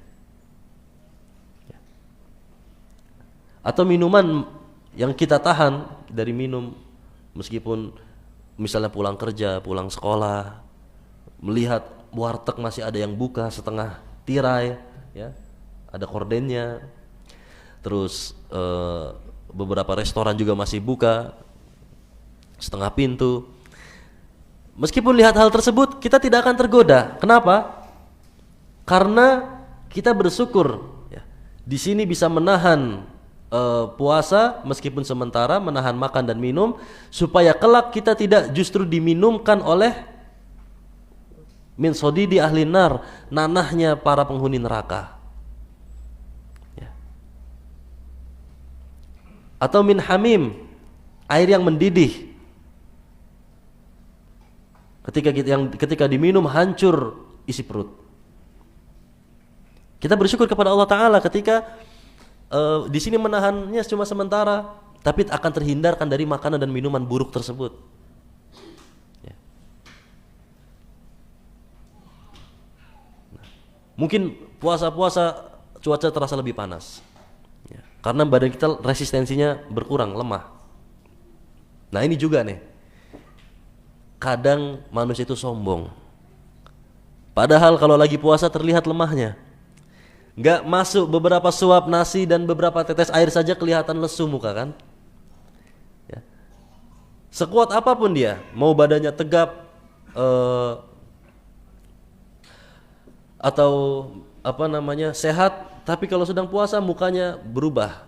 Atau minuman yang kita tahan dari minum meskipun misalnya pulang kerja, pulang sekolah, melihat warteg masih ada yang buka setengah tirai ya, ada kordennya. Terus beberapa restoran juga masih buka setengah pintu. Meskipun lihat hal tersebut, kita tidak akan tergoda. Kenapa? Karena kita bersyukur ya, di sini bisa menahan puasa meskipun sementara, menahan makan dan minum, supaya kelak kita tidak justru diminumkan oleh min sodidi ahli nar, nanahnya para penghuni neraka ya. Atau min hamim, air yang mendidih, ketika diminum hancur isi perut. Kita bersyukur kepada Allah Ta'ala ketika di sini menahannya cuma sementara, tapi akan terhindarkan dari makanan dan minuman buruk tersebut. Ya. Nah, mungkin puasa-puasa cuaca terasa lebih panas, ya, karena badan kita resistensinya berkurang, lemah. Nah ini juga nih, kadang manusia itu sombong. Padahal kalau lagi puasa terlihat lemahnya. Nggak masuk beberapa suap nasi dan beberapa tetes air saja kelihatan lesu muka kan ya. Sekuat apapun dia, mau badannya tegap atau sehat, tapi kalau sedang puasa mukanya berubah,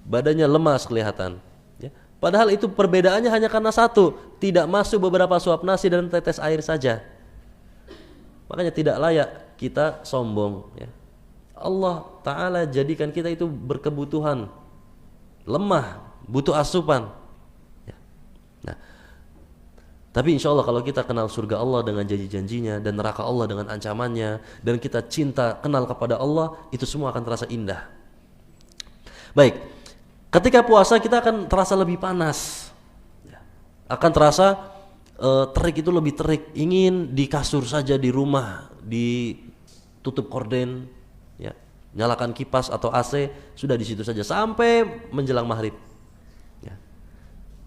badannya lemas kelihatan ya. Padahal itu perbedaannya hanya karena satu, tidak masuk beberapa suap nasi dan tetes air saja. Makanya tidak layak kita sombong ya. Allah Ta'ala jadikan kita itu berkebutuhan, lemah, butuh asupan ya. Nah, tapi insya Allah kalau kita kenal surga Allah dengan janji-janjinya dan neraka Allah dengan ancamannya, dan kita cinta kenal kepada Allah, itu semua akan terasa indah. Baik, ketika puasa kita akan terasa lebih panas ya. Akan terasa terik itu lebih terik, ingin di kasur saja di rumah, ditutup korden ya, nyalakan kipas atau AC, sudah di situ saja sampai menjelang maghrib ya.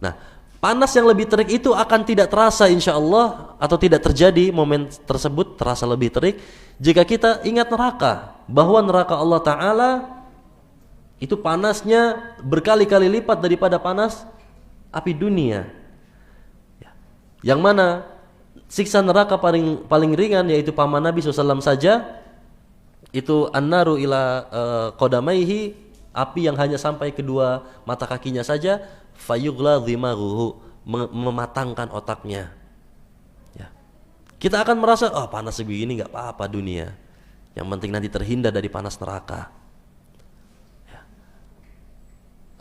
Nah, panas yang lebih terik itu akan tidak terasa insya Allah, atau tidak terjadi momen tersebut terasa lebih terik jika kita ingat neraka, bahwa neraka Allah Ta'ala itu panasnya berkali-kali lipat daripada panas api dunia ya. Yang mana siksa neraka paling ringan yaitu paman Nabi SAW saja, itu an-naru ila qadamaihi, api yang hanya sampai kedua mata kakinya saja, fayughla dhimaghuhu, mematangkan otaknya ya. Kita akan merasa panas sebegini nggak apa-apa dunia, yang penting nanti terhindar dari panas neraka ya.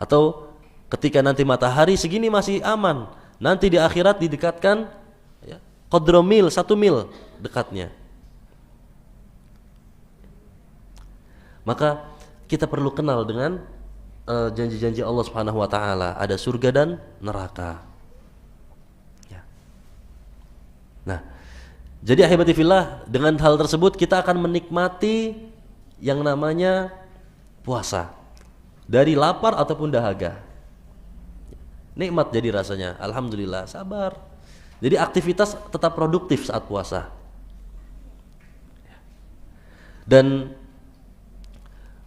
Atau ketika nanti matahari segini masih aman, nanti di akhirat didekatkan ya, qadra mil, 1 mil dekatnya. Maka kita perlu kenal dengan janji-janji Allah Subhanahu wa taala, ada surga dan neraka. Ya. Nah, jadi ahibati fillah, dengan hal tersebut kita akan menikmati yang namanya puasa dari lapar ataupun dahaga. Nikmat jadi rasanya, alhamdulillah, sabar. Jadi aktivitas tetap produktif saat puasa. Dan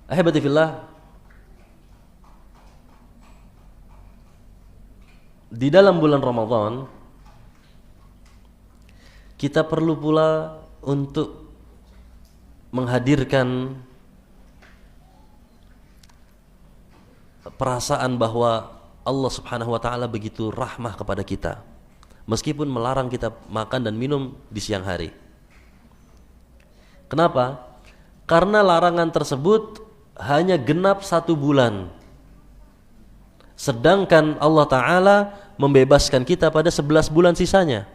ahibati fillah, di dalam bulan Ramadan kita perlu pula untuk menghadirkan perasaan bahwa Allah Subhanahu wa taala begitu rahmah kepada kita, meskipun melarang kita makan dan minum di siang hari. Kenapa? Karena larangan tersebut hanya genap 1 bulan, sedangkan Allah Ta'ala membebaskan kita pada 11 bulan sisanya.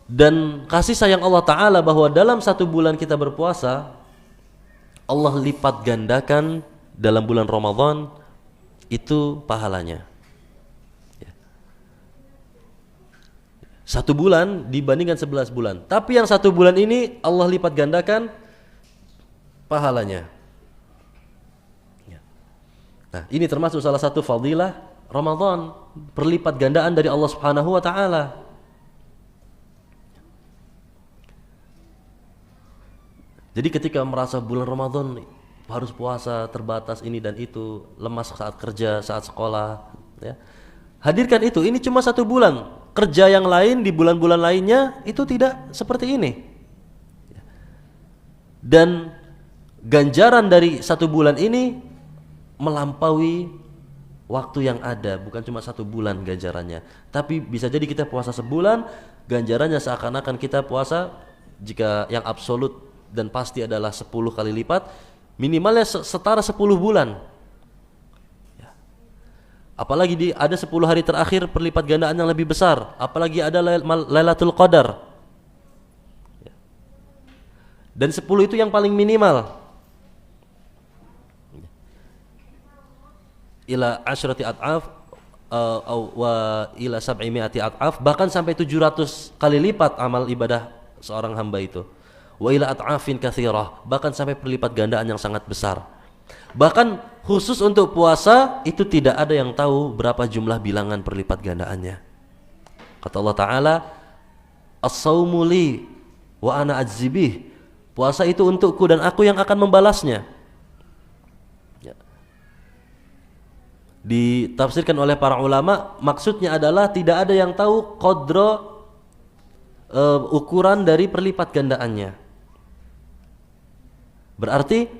Dan kasih sayang Allah Ta'ala bahwa dalam 1 bulan kita berpuasa, Allah lipat gandakan dalam bulan Ramadan itu pahalanya. 1 bulan dibandingkan 11 bulan. Tapi yang 1 bulan ini Allah lipat gandakan pahalanya. Nah, ini termasuk salah satu fadilah Ramadan, perlipat gandaan dari Allah Subhanahu wa taala. Jadi ketika merasa bulan Ramadan harus puasa, terbatas ini dan itu, lemas saat kerja, saat sekolah, ya, hadirkan itu. Ini cuma 1 bulan. Kerja yang lain di bulan-bulan lainnya itu tidak seperti ini. Dan ganjaran dari 1 bulan ini melampaui waktu yang ada, bukan cuma 1 bulan ganjarannya, tapi bisa jadi kita puasa sebulan, ganjarannya seakan-akan kita puasa, jika yang absolut dan pasti adalah 10 kali lipat, minimalnya setara 10 bulan. Ya. Apalagi ada 10 hari terakhir perlipat gandaan yang lebih besar, apalagi ada Lailatul Qadar. Ya. Dan 10 itu yang paling minimal. Ila asyrati at'af wa ila sab'imi'ati at'af, bahkan sampai 700 kali lipat amal ibadah seorang hamba itu. Wa ila at'afin katsirah, bahkan sampai perlipat gandaan yang sangat besar. Bahkan khusus untuk puasa itu tidak ada yang tahu berapa jumlah bilangan perlipat gandaannya. Kata Allah Ta'ala, as-saumu li wa ana ajzibih, puasa itu untukku dan aku yang akan membalasnya. Ditafsirkan oleh para ulama, maksudnya adalah tidak ada yang tahu qadra ukuran dari perlipat gandaannya. Berarti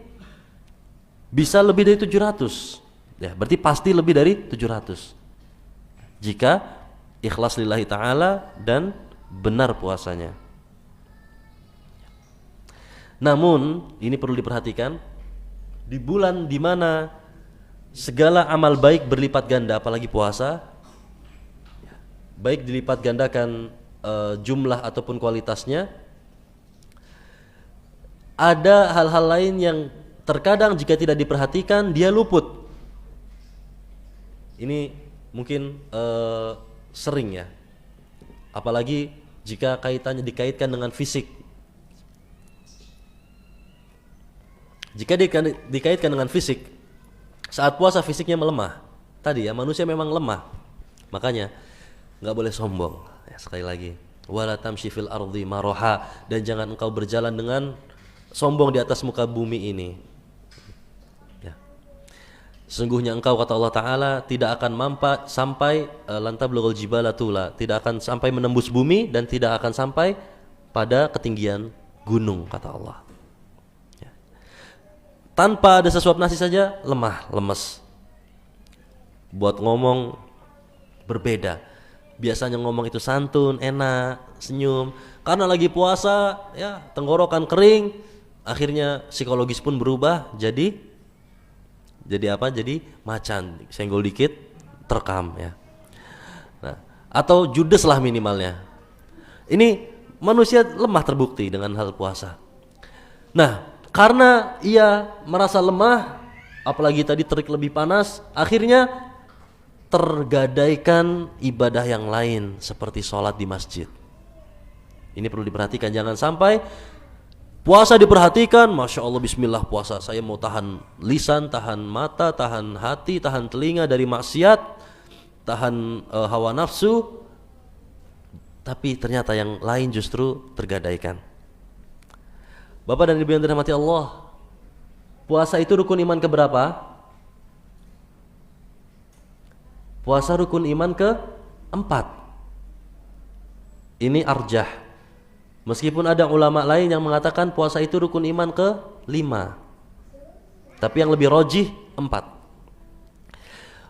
bisa lebih dari 700. Ya, berarti pasti lebih dari 700. Jika ikhlas lillahi ta'ala dan benar puasanya. Namun, ini perlu diperhatikan, di bulan di mana segala amal baik berlipat ganda, apalagi puasa, baik dilipat gandakan jumlah ataupun kualitasnya, ada hal-hal lain yang terkadang jika tidak diperhatikan dia luput. Ini mungkin sering ya, apalagi jika dikaitkan dengan fisik. Jika dikaitkan dengan fisik, saat puasa fisiknya melemah. Tadi ya, manusia memang lemah. Makanya enggak boleh sombong. Ya, sekali lagi, wala tamshi fil ardi maraha, dan jangan engkau berjalan dengan sombong di atas muka bumi ini. Ya. Sesungguhnya engkau, kata Allah Ta'ala, tidak akan sampai lantablughul jibala tula, tidak akan sampai menembus bumi dan tidak akan sampai pada ketinggian gunung, kata Allah. Tanpa ada sesuap nasi saja lemah, lemes. Buat ngomong berbeda. Biasanya ngomong itu santun, enak, senyum. Karena lagi puasa, ya tenggorokan kering, akhirnya psikologis pun berubah jadi apa? Jadi macan, senggol dikit terkam ya. Nah, atau judes lah minimalnya. Ini manusia lemah terbukti dengan hal puasa. Nah, karena ia merasa lemah, apalagi tadi terik lebih panas, akhirnya tergadaikan ibadah yang lain seperti sholat di masjid. Ini perlu diperhatikan, jangan sampai puasa diperhatikan, Masya Allah bismillah puasa, saya mau tahan lisan, tahan mata, tahan hati, tahan telinga dari maksiat, tahan hawa nafsu, tapi ternyata yang lain justru tergadaikan. Bapak dan Ibu yang dirahmati Allah, puasa itu rukun iman keberapa? Puasa rukun iman ke-4. Ini arjah. Meskipun ada ulama lain yang mengatakan puasa itu rukun iman ke-5, tapi yang lebih rojih 4.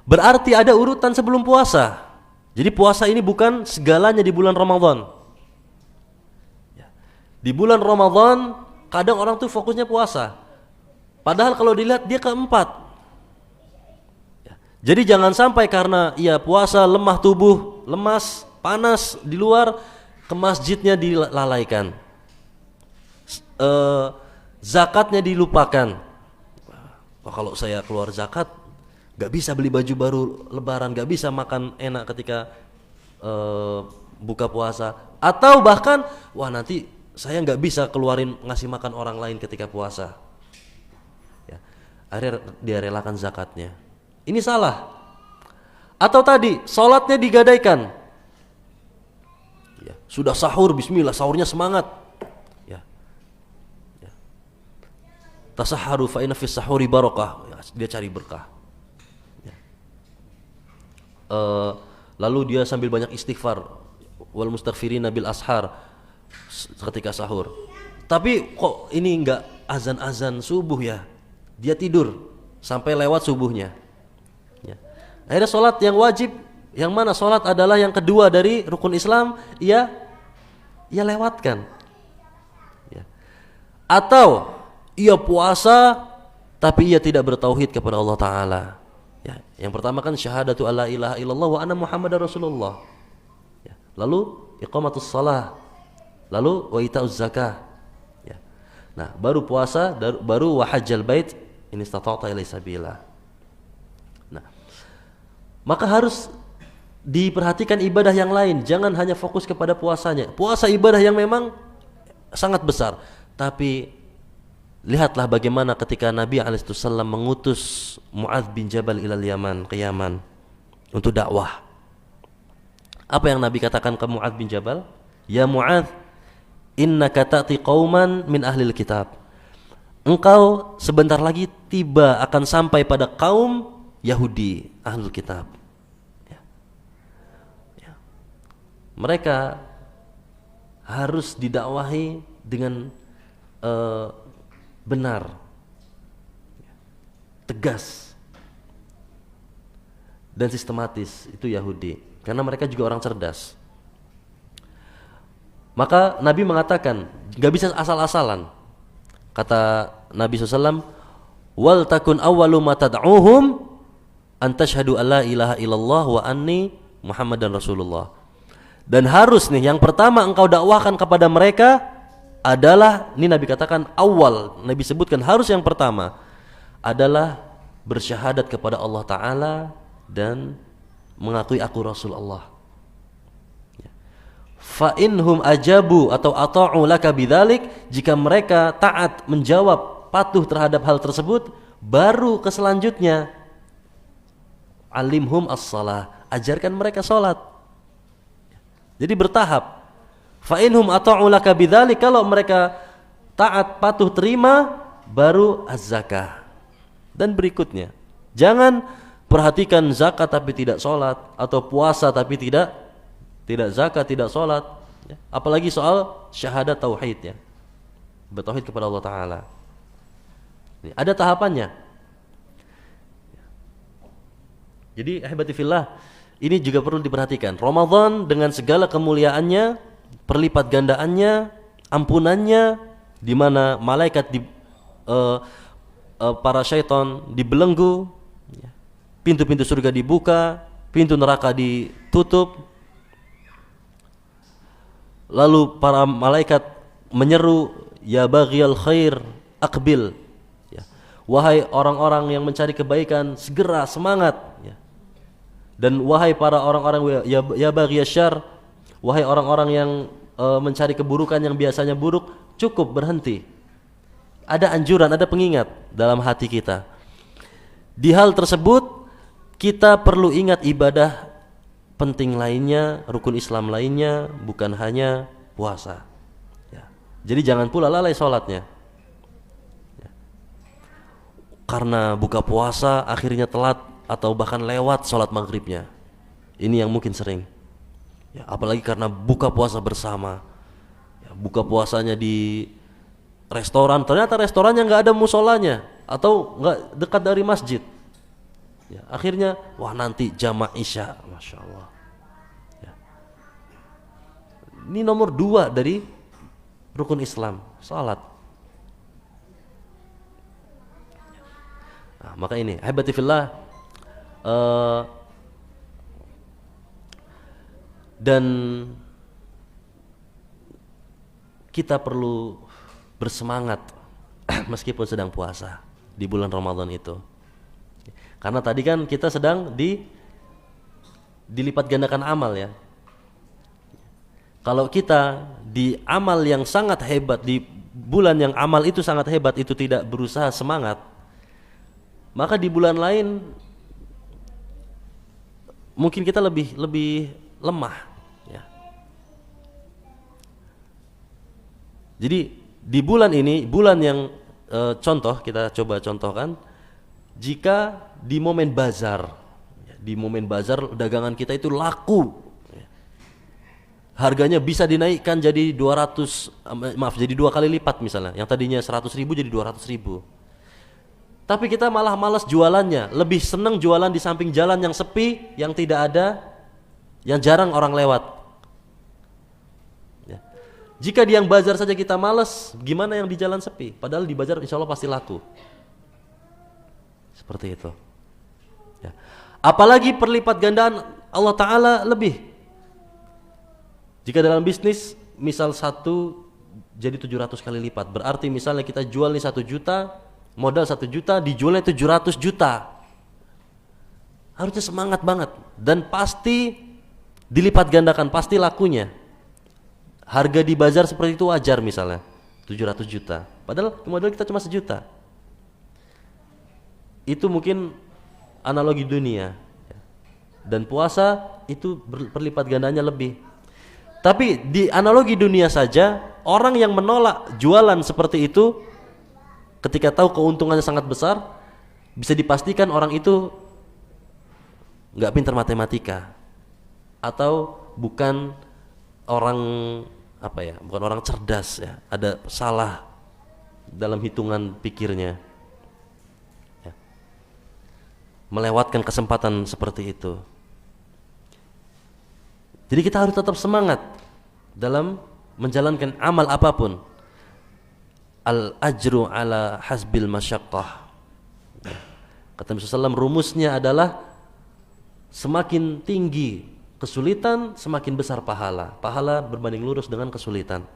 Berarti ada urutan sebelum puasa. Jadi puasa ini bukan segalanya di bulan Ramadan. Di bulan Ramadan kadang orang tuh fokusnya puasa, padahal kalau dilihat dia ke-4. Jadi jangan sampai karena ia puasa lemah tubuh, lemas, panas di luar, ke masjidnya dilalaikan, zakatnya dilupakan. Wah, kalau saya keluar zakat gak bisa beli baju baru lebaran, gak bisa makan enak ketika buka puasa, atau bahkan wah nanti saya gak bisa keluarin ngasih makan orang lain ketika puasa ya, akhirnya dia relakan zakatnya. Ini salah. Atau tadi sholatnya digadaikan, ya, sudah sahur, bismillah, sahurnya semangat, ya. Tasaharu fa inna fis sahuri barakah, ya, dia cari berkah, ya. Lalu dia sambil banyak istighfar, wal mustaghfirina bil ashar, ketika sahur. Tapi kok ini enggak azan subuh ya, dia tidur sampai lewat subuhnya, ya. Akhirnya sholat yang wajib, yang mana sholat adalah yang kedua dari rukun Islam, ia lewatkan, ya. Atau ia puasa tapi ia tidak bertauhid kepada Allah Ta'ala, ya. Yang pertama kan syahadatu alla ilaha illallah wa anna muhammadar rasulullah, ya. Lalu iqamatus shalah, lalu wa itauz zakah, ya. Nah baru puasa, baru wa hajjal bait in istata'ta ilaihi sabila. Nah maka harus diperhatikan ibadah yang lain, jangan hanya fokus kepada puasanya. Puasa ibadah yang memang sangat besar, tapi lihatlah bagaimana ketika Nabi alaihissalam mengutus Mu'adz bin Jabal ilal Yaman, ke Yaman untuk dakwah. Apa yang Nabi katakan ke Mu'adz bin Jabal? Ya Mu'adz, innaka ta'ti qauman min ahlil kitab. Engkau sebentar lagi tiba akan sampai pada kaum Yahudi, ahlul kitab. Mereka harus didakwahi dengan benar, tegas dan sistematis. Itu Yahudi, karena mereka juga orang cerdas. Maka Nabi mengatakan gak bisa asal-asalan. Kata Nabi SAW, wal takun awwalu ma tad'uhum an tashhadu alla ilaha illallah wa anni muhammadan rasulullah. Dan harus nih yang pertama engkau dakwahkan kepada mereka adalah, ini Nabi katakan awal, Nabi sebutkan harus yang pertama adalah bersyahadat kepada Allah Ta'ala dan mengakui aku Rasulullah. Fa inhum ajabu atau ata'u laka bidzalik, jika mereka taat, menjawab, patuh terhadap hal tersebut, baru ke selanjutnya alimhum as-salah, ajarkan mereka salat. Jadi bertahap. Fa inhum ata'u laka bidzalik, kalau mereka taat, patuh, terima, baru az-zakah. Dan berikutnya, jangan perhatikan zakat tapi tidak salat, atau puasa tapi tidak zakat, tidak salat, ya. Apalagi soal syahadat tauhid, ya, bertauhid kepada Allah Ta'ala. Ini ada tahapannya. Jadi ahibati fillah, ini juga perlu diperhatikan. Ramadan dengan segala kemuliaannya, perlipat gandaannya, ampunannya, di mana malaikat para syaitan dibelenggu, pintu-pintu surga dibuka, pintu neraka ditutup, Lalu para malaikat menyeru, ya baghiyal khair aqbil, ya. Wahai orang-orang yang mencari kebaikan, segera semangat, ya. Dan wahai para orang-orang ya baghiyasy syarr, wahai orang-orang yang mencari keburukan yang biasanya buruk, cukup berhenti. Ada anjuran, ada pengingat dalam hati kita. Di hal tersebut kita perlu ingat ibadah penting lainnya, rukun Islam lainnya, bukan hanya puasa, ya. Jadi jangan pula lalai sholatnya, ya. Karena buka puasa akhirnya telat atau bahkan lewat sholat maghribnya. Ini yang mungkin sering, ya, apalagi karena buka puasa bersama, ya, buka puasanya di restoran, ternyata restorannya nggak ada musolanya atau nggak dekat dari masjid, ya, akhirnya wah nanti jamaah isya, masya Allah, ya. Ini nomor 2 dari rukun Islam, salat. Nah, maka ini ahibati fillah, dan kita perlu bersemangat meskipun sedang puasa di bulan Ramadan itu. Karena tadi kan kita sedang dilipat gandakan amal, ya. Kalau kita di amal yang sangat hebat, di bulan yang amal itu sangat hebat, itu tidak berusaha semangat, maka di bulan lain mungkin kita lebih lemah, ya. Jadi di bulan ini, bulan yang contoh kita coba contohkan, jika di momen bazar, di momen bazar dagangan kita itu laku, ya. Harganya bisa dinaikkan jadi 2 kali lipat misalnya, yang tadinya 100.000 jadi 200.000. Tapi kita malah malas jualannya, lebih senang jualan di samping jalan yang sepi, yang tidak ada, yang jarang orang lewat. Jika di yang bazar saja kita malas, gimana yang di jalan sepi? Padahal di bazar insya Allah pasti laku. Seperti itu, ya. Apalagi perlipat gandaan Allah Ta'ala lebih. Jika dalam bisnis, misal 1 jadi 700 kali lipat. Berarti misalnya kita jual nih 1 juta, modal 1 juta, dijualnya 700 juta. Harusnya semangat banget. Dan pasti dilipat gandakan, pasti lakunya. Harga di bazar seperti itu wajar misalnya 700 juta, padahal modal kita cuma 1 juta. Itu mungkin analogi dunia, dan puasa itu berlipat gandanya lebih. Tapi di analogi dunia saja, orang yang menolak jualan seperti itu ketika tahu keuntungannya sangat besar, bisa dipastikan orang itu nggak pintar matematika atau bukan orang bukan orang cerdas, ya. Ada salah dalam hitungan pikirnya, ya. Melewatkan kesempatan seperti itu. Jadi kita harus tetap semangat dalam menjalankan amal apapun. Al ajru ala hasbil masyaqqah. Kata Nabi SAW, rumusnya adalah semakin tinggi kesulitan, semakin besar pahala. Pahala berbanding lurus dengan kesulitan.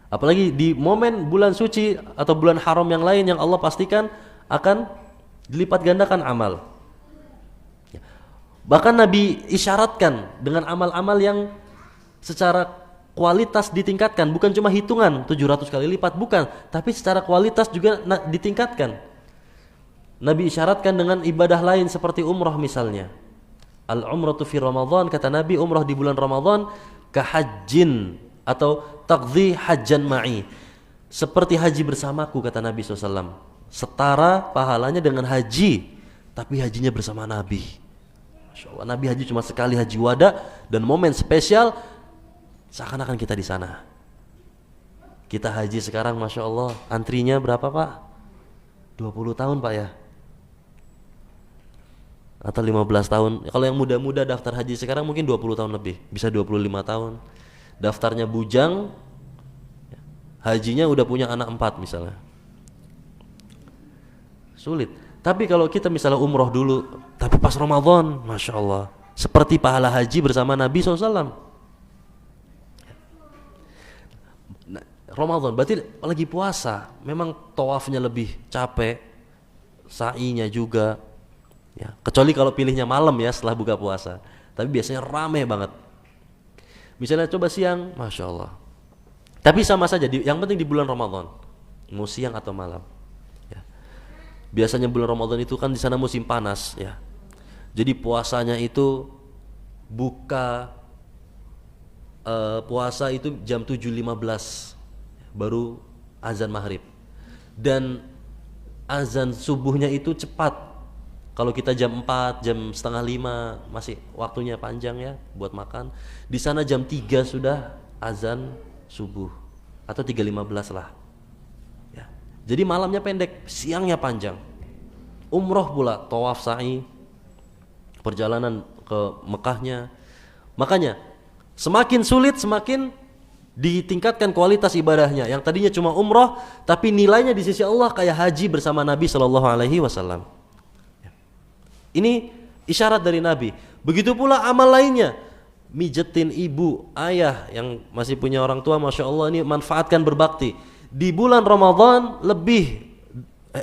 Apalagi di momen bulan suci atau bulan haram yang lain yang Allah pastikan akan dilipat gandakan amal. Bahkan Nabi isyaratkan dengan amal-amal yang secara kualitas ditingkatkan, bukan cuma hitungan 700 kali lipat, bukan, tapi secara kualitas juga ditingkatkan. Nabi isyaratkan dengan ibadah lain seperti umrah misalnya. Al-umratu fi Ramadan, kata Nabi, umrah di bulan Ramadan kahajjin atau taqdhi hajjan ma'i. Seperti haji bersamaku, kata Nabi SAW. Setara pahalanya dengan haji, tapi hajinya bersama Nabi. Masya Allah, Nabi haji cuma sekali, haji wada, dan momen spesial seakan-akan kita di sana. Kita haji sekarang, Masya Allah, antrinya berapa Pak? 20 tahun Pak, ya? Atau 15 tahun. Kalau yang muda-muda daftar haji sekarang mungkin 20 tahun lebih, bisa 25 tahun. Daftarnya bujang, hajinya udah punya anak 4 misalnya. Sulit. Tapi kalau kita misalnya umroh dulu, tapi pas Ramadan, Masya Allah, seperti pahala haji bersama Nabi SAW. Nah, Ramadan berarti lagi puasa, memang tawafnya lebih capek, sa'inya juga ya, kecuali kalau pilihnya malam ya setelah buka puasa, tapi biasanya rame banget. Misalnya coba siang, Masya Allah, tapi sama saja, yang penting di bulan Ramadan, mau siang atau malam ya. Biasanya bulan Ramadan itu kan di sana musim panas ya, jadi puasanya itu buka puasa itu jam 7.15 baru azan maghrib, dan azan subuhnya itu cepat. Kalau kita jam 4, jam setengah 5 masih waktunya panjang ya buat makan. Di sana jam 3 sudah azan subuh atau 3.15 lah. Ya. Jadi malamnya pendek, siangnya panjang. Umroh pula, tawaf sa'i, perjalanan ke Mekahnya. Makanya semakin sulit semakin ditingkatkan kualitas ibadahnya. Yang tadinya cuma umroh, tapi nilainya di sisi Allah kayak haji bersama Nabi Shallallahu Alaihi Wasallam. Ini isyarat dari Nabi. Begitu pula amal lainnya, mijetin ibu, ayah yang masih punya orang tua, Masya Allah, ini manfaatkan berbakti. Di bulan Ramadan lebih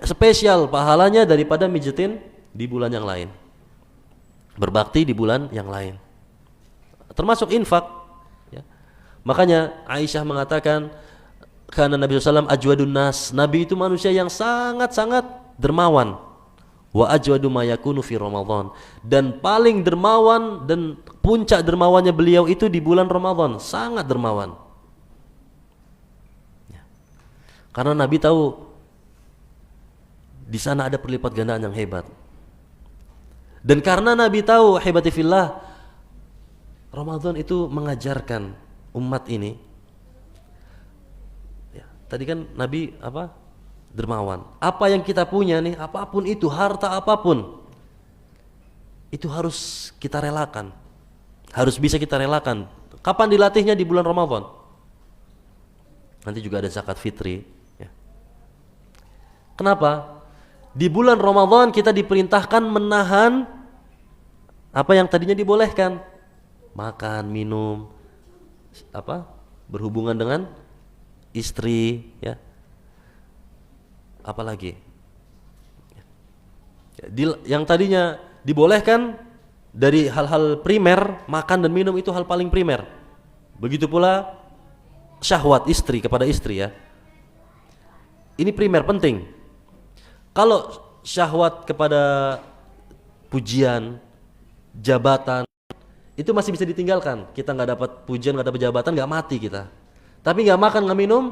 spesial pahalanya daripada mijetin di bulan yang lain. Berbakti di bulan yang lain, termasuk infak ya. Makanya Aisyah mengatakan, karena Nabi SAW ajwadun nas, Nabi itu manusia yang sangat-sangat dermawan. Wa ajwadu ma yakunu fi Ramadan, dan paling dermawan dan puncak dermawannya beliau itu di bulan Ramadan, sangat dermawan ya. Karena Nabi tahu di sana ada perlipat gandaan yang hebat, dan karena Nabi tahu hebati fillah, Ramadan itu mengajarkan umat ini ya. Tadi kan Nabi apa? Dermawan. Apa yang kita punya nih, apapun itu, harta apapun, itu harus kita relakan, harus bisa kita relakan. Kapan dilatihnya? Di bulan Ramadan. Nanti juga ada zakat fitri ya. Kenapa? Di bulan Ramadan kita diperintahkan menahan apa yang tadinya dibolehkan, makan, minum, apa, berhubungan dengan istri ya. Apalagi yang tadinya dibolehkan dari hal-hal primer, makan dan minum itu hal paling primer. Begitu pula syahwat istri kepada istri ya, ini primer, penting. Kalau syahwat kepada pujian, jabatan, itu masih bisa ditinggalkan. Kita nggak dapat pujian, nggak dapat jabatan, nggak mati kita. Tapi nggak makan, nggak minum,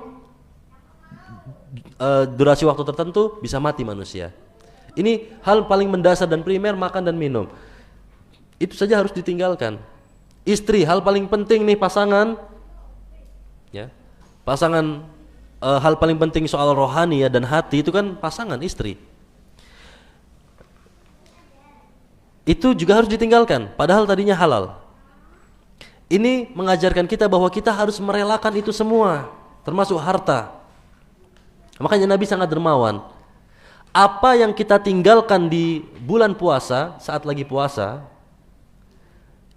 durasi waktu tertentu bisa mati manusia. Ini hal paling mendasar dan primer, makan dan minum. Itu saja harus ditinggalkan. Istri, hal paling penting nih, pasangan ya. Pasangan, hal paling penting soal rohani ya dan hati itu kan pasangan, istri. Itu juga harus ditinggalkan, padahal tadinya halal. Ini mengajarkan kita bahwa kita harus merelakan itu semua, termasuk harta. Makanya Nabi sangat dermawan. Apa yang kita tinggalkan di bulan puasa, saat lagi puasa,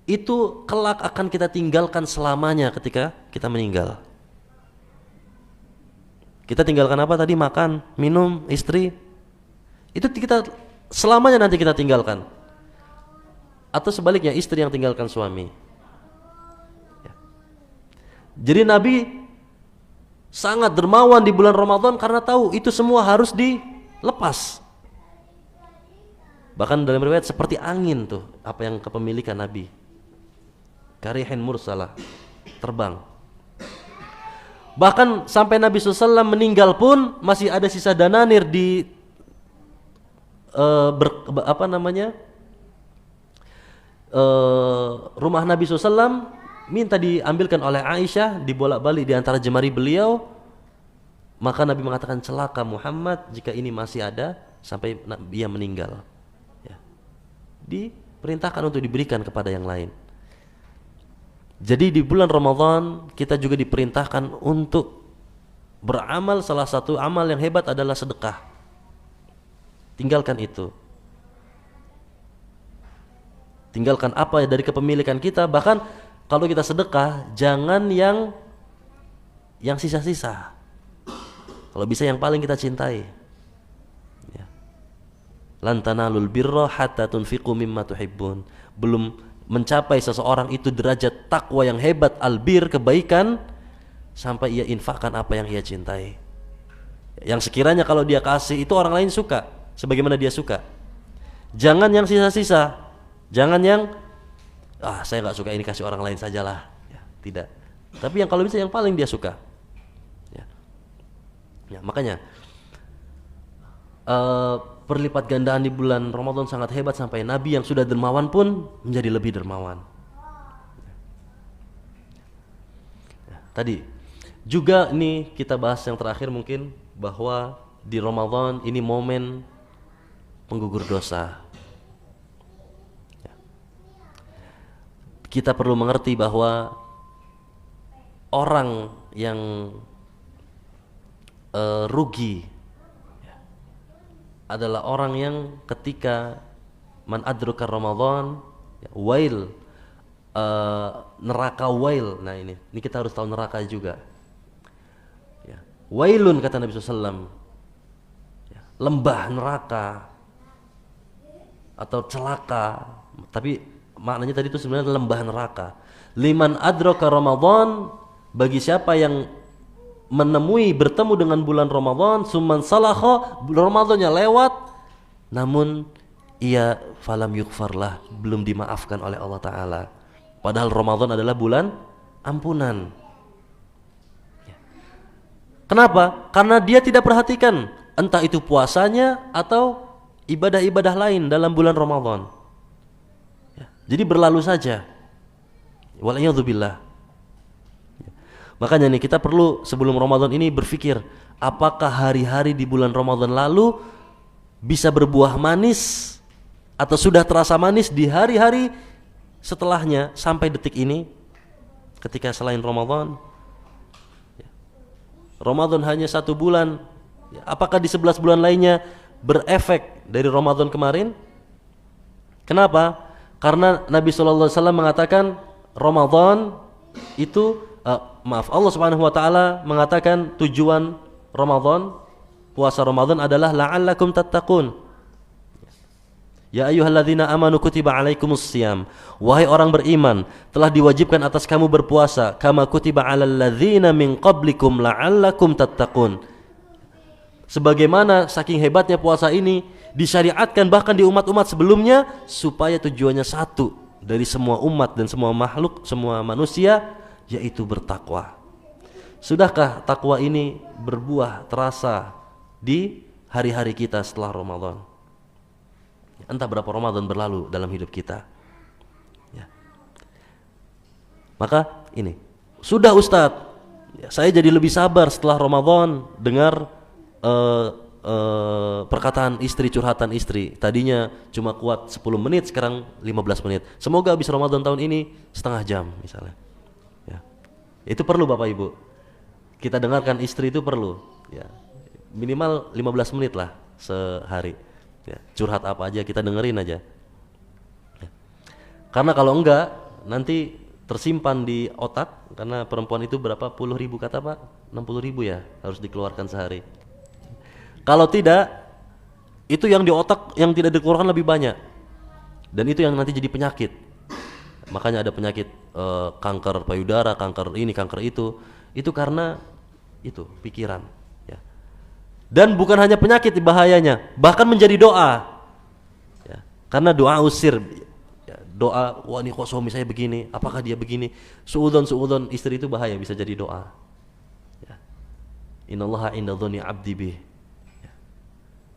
itu kelak akan kita tinggalkan selamanya ketika kita meninggal. Kita tinggalkan apa tadi? Makan, minum, istri. Itu kita selamanya nanti kita tinggalkan. Atau sebaliknya, istri yang tinggalkan suami. Jadi Nabi sangat dermawan di bulan Ramadan karena tahu itu semua harus dilepas. Bahkan dalam riwayat seperti angin tuh, apa yang kepemilikan Nabi. Karihin mursalah, terbang. Bahkan sampai Nabi SAW meninggal pun masih ada sisa dananir di rumah Nabi SAW. Minta diambilkan oleh Aisyah, dibolak-balik di antara jemari beliau. Maka Nabi mengatakan, celaka Muhammad jika ini masih ada sampai dia meninggal ya. Diperintahkan untuk diberikan kepada yang lain. Jadi di bulan Ramadan kita juga diperintahkan untuk beramal. Salah satu amal yang hebat adalah sedekah. Tinggalkan itu. tinggalkan apa dari kepemilikan kita. Bahkan kalau kita sedekah, jangan yang sisa-sisa. Kalau bisa yang paling kita cintai. Ya. Lan tanalul birra hatta tunfiqu mimma tuhibbun. Belum mencapai seseorang itu derajat takwa yang hebat, albir, kebaikan, sampai ia infakkan apa yang ia cintai. Yang sekiranya kalau dia kasih itu orang lain suka sebagaimana dia suka. Jangan yang sisa-sisa. Jangan yang saya nggak suka ini, kasih orang lain sajalah. Ya, tidak. Tapi yang kalau bisa yang paling dia suka. Ya, makanya perlipat gandaan di bulan Ramadan sangat hebat sampai Nabi yang sudah dermawan pun menjadi lebih dermawan. Ya, tadi juga ini kita bahas yang terakhir mungkin, bahwa di Ramadan ini momen penggugur dosa. Ya. Kita perlu mengerti bahwa orang yang rugi adalah orang yang ketika man adraka Ramadan, wail, neraka wail. Nah ini kita harus tahu neraka juga. Ya. Wailun kata Nabi SAW, ya, lembah neraka atau celaka. Tapi maknanya tadi itu sebenarnya lembah neraka. Liman adraka Ramadan, bagi siapa yang bertemu dengan bulan Ramadan, summan salakha, Ramadannya lewat, namun ia falam yughfarlah, belum dimaafkan oleh Allah Ta'ala. Padahal Ramadan adalah bulan ampunan. Kenapa? Karena dia tidak perhatikan entah itu puasanya atau ibadah-ibadah lain dalam bulan Ramadan. Jadi berlalu saja. Wal'iyadzubillah. Makanya nih kita perlu sebelum Ramadan ini berpikir, apakah hari-hari di bulan Ramadan lalu bisa berbuah manis atau sudah terasa manis di hari-hari setelahnya sampai detik ini, ketika selain Ramadan. Ramadan hanya 1 bulan, apakah di 11 bulan lainnya berefek dari Ramadan kemarin? Kenapa? Karena Nabi SAW mengatakan Ramadan itu Allah Subhanahu wa taala mengatakan tujuan Ramadan, puasa Ramadan adalah la'allakum tattaqun. Ya ayyuhalladzina amanu kutiba alaikumus shiyam. Wahai orang beriman, telah diwajibkan atas kamu berpuasa kama kutiba alal ladzina min qablikum la'allakum tattaqun. Sebagaimana saking hebatnya puasa ini disyariatkan bahkan di umat-umat sebelumnya supaya tujuannya satu dari semua umat dan semua makhluk, semua manusia, yaitu bertakwa. Sudahkah takwa ini berbuah terasa di hari-hari kita setelah Ramadan? Entah berapa Ramadan berlalu dalam hidup kita. Ya. Maka ini sudah Ustadz, saya jadi lebih sabar setelah Ramadan dengar perkataan istri, curhatan istri. Tadinya cuma kuat 10 menit, sekarang 15 menit. Semoga habis Ramadan tahun ini setengah jam misalnya. Itu perlu Bapak Ibu. Kita dengarkan istri itu perlu, ya. Minimal 15 menit lah sehari. Ya, curhat apa aja kita dengerin aja. Ya. Karena kalau enggak nanti tersimpan di otak, karena perempuan itu berapa puluh ribu kata Pak? 60.000 ya harus dikeluarkan sehari. Kalau tidak, itu yang di otak yang tidak dikeluarkan lebih banyak. Dan itu yang nanti jadi penyakit. Makanya ada penyakit kanker payudara, kanker ini, kanker itu karena itu pikiran, ya. Dan bukan hanya penyakit bahayanya, bahkan menjadi doa, ya. Karena doa usir, ya. Doa, wah ini kok suami saya begini, apakah dia begini, suudon istri itu bahaya, bisa jadi doa, ya. Innallaha inda dzanni abdi bih, ya.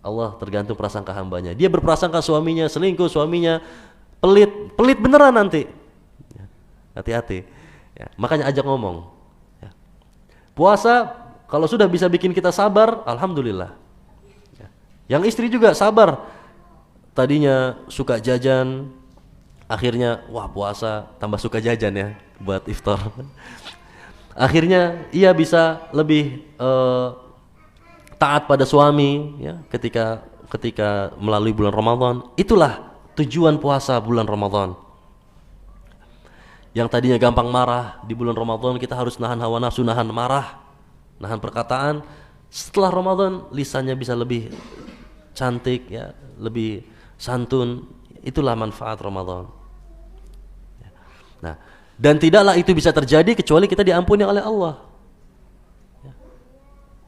Allah tergantung prasangka hambanya. Dia berprasangka suaminya selingkuh, suaminya pelit beneran nanti. Hati-hati, ya. Makanya ajak ngomong, ya. Puasa kalau sudah bisa bikin kita sabar, alhamdulillah, ya. Yang istri juga sabar. Tadinya suka jajan, akhirnya wah puasa tambah suka jajan ya buat iftar. Akhirnya ia bisa lebih taat pada suami, ya, ketika melalui bulan Ramadan. Itulah tujuan puasa bulan Ramadan. Yang tadinya gampang marah, di bulan Ramadan kita harus nahan hawa nafsu, nahan marah, nahan perkataan. Setelah Ramadan lisannya bisa lebih cantik ya, lebih santun. Itulah manfaat Ramadan. Nah, dan tidaklah itu bisa terjadi kecuali kita diampuni oleh Allah.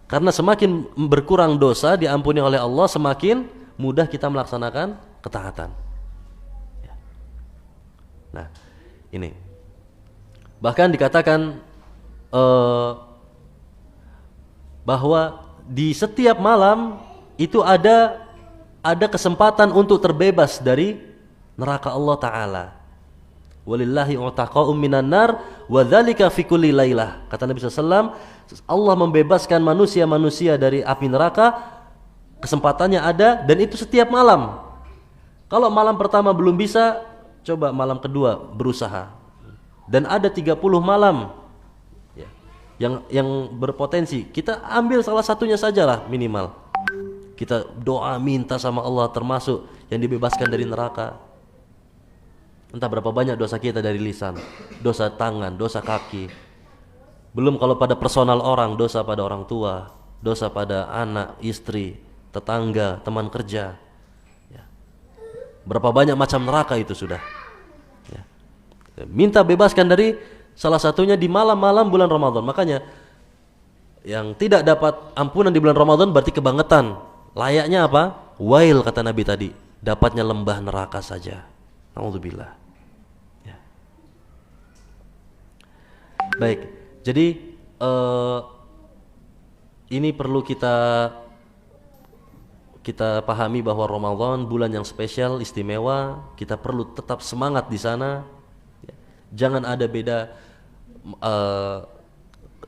Karena semakin berkurang dosa diampuni oleh Allah, semakin mudah kita melaksanakan ketaatan. Nah, ini bahkan dikatakan bahwa di setiap malam itu ada kesempatan untuk terbebas dari neraka Allah Ta'ala. Walillahi utaqa'um minan nar wa dzalika fi kulli lailah. Kata Nabi SAW, Allah membebaskan manusia-manusia dari api neraka, kesempatannya ada, dan itu setiap malam. Kalau malam pertama belum bisa, coba malam kedua berusaha. Dan ada 30 malam yang berpotensi. Kita ambil salah satunya sajalah minimal. Kita doa minta sama Allah termasuk yang dibebaskan dari neraka. Entah berapa banyak dosa kita dari lisan, dosa tangan, dosa kaki. Belum kalau pada personal orang, dosa pada orang tua, dosa pada anak, istri, tetangga, teman kerja. Ya. Berapa banyak macam neraka itu sudah. Ya. Minta bebaskan dari salah satunya di malam-malam bulan Ramadan. Makanya yang tidak dapat ampunan di bulan Ramadan berarti kebangetan. Layaknya apa? Wail kata Nabi tadi, dapatnya lembah neraka saja. Nauzubillah. Ya. Baik, jadi ini perlu kita pahami bahwa Ramadan bulan yang spesial, istimewa. Kita perlu tetap semangat di sana. Jangan ada beda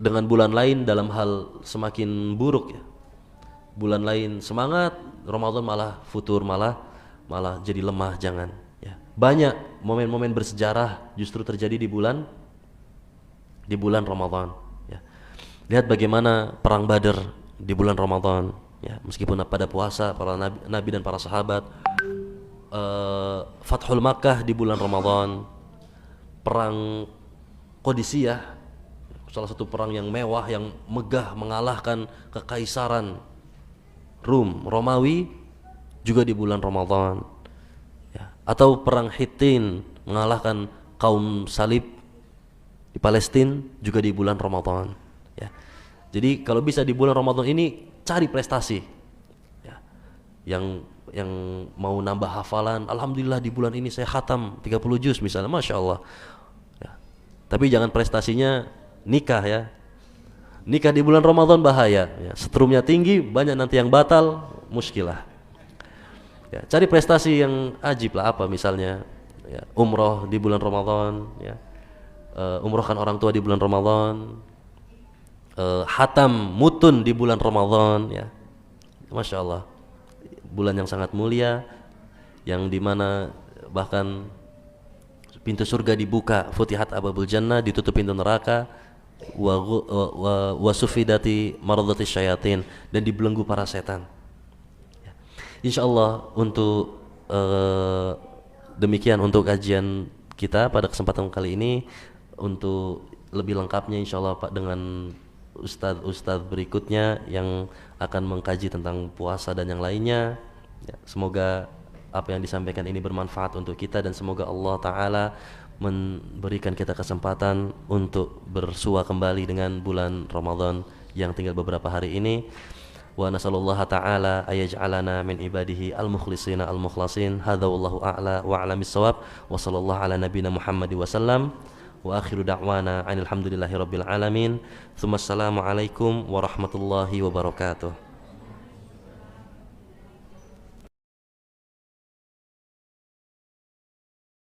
dengan bulan lain dalam hal semakin buruk ya. Bulan lain semangat, Ramadan malah futur, malah jadi lemah. Jangan ya. Banyak momen-momen bersejarah justru terjadi di bulan Ramadan ya. Lihat bagaimana perang Badar di bulan Ramadan ya, meskipun pada puasa para nabi dan para sahabat. Fathul Makkah di bulan Ramadan, perang Qadisiyah, salah satu perang yang mewah, yang megah, mengalahkan kekaisaran Romawi juga di bulan Ramadan ya. Atau perang Hittin mengalahkan kaum salib di Palestina juga di bulan Ramadan ya. Jadi kalau bisa di bulan Ramadan ini cari prestasi ya. Yang mau nambah hafalan, alhamdulillah di bulan ini saya khatam 30 juz misalnya, Masya Allah ya. Tapi jangan prestasinya nikah ya. Nikah di bulan Ramadan bahaya ya. Setrumnya tinggi, banyak nanti yang batal, muskilah ya. Cari prestasi yang ajib lah, apa misalnya ya, umroh di bulan Ramadan ya. Umrohkan orang tua di bulan Ramadan, hatam mutun di bulan Ramadan ya. Masya Allah, bulan yang sangat mulia, yang dimana bahkan pintu surga dibuka, futihat abwabul jannah, ditutup pintu neraka, wa sufidati maradati syayatin, dan dibelenggu para setan ya. Insyaallah untuk demikian untuk kajian kita pada kesempatan kali ini. Untuk lebih lengkapnya insyaallah Pak dengan ustadz berikutnya yang akan mengkaji tentang puasa dan yang lainnya ya. Semoga apa yang disampaikan ini bermanfaat untuk kita, dan semoga Allah Ta'ala memberikan kita kesempatan untuk bersua kembali dengan bulan Ramadan yang tinggal beberapa hari ini. Wa nasallallahu ta'ala ayaj'alana min ibadihi al-mukhlisina al-mukhlasin. Hadza wallahu a'la wa a'lam bis-shawab. Wa sallallahu ala nabiyyina Muhammad wa sallam. Wa akhiru da'wana alhamdulillahi rabbil alamin. Tsumma assalamu alaikum warahmatullahi wabarakatuh.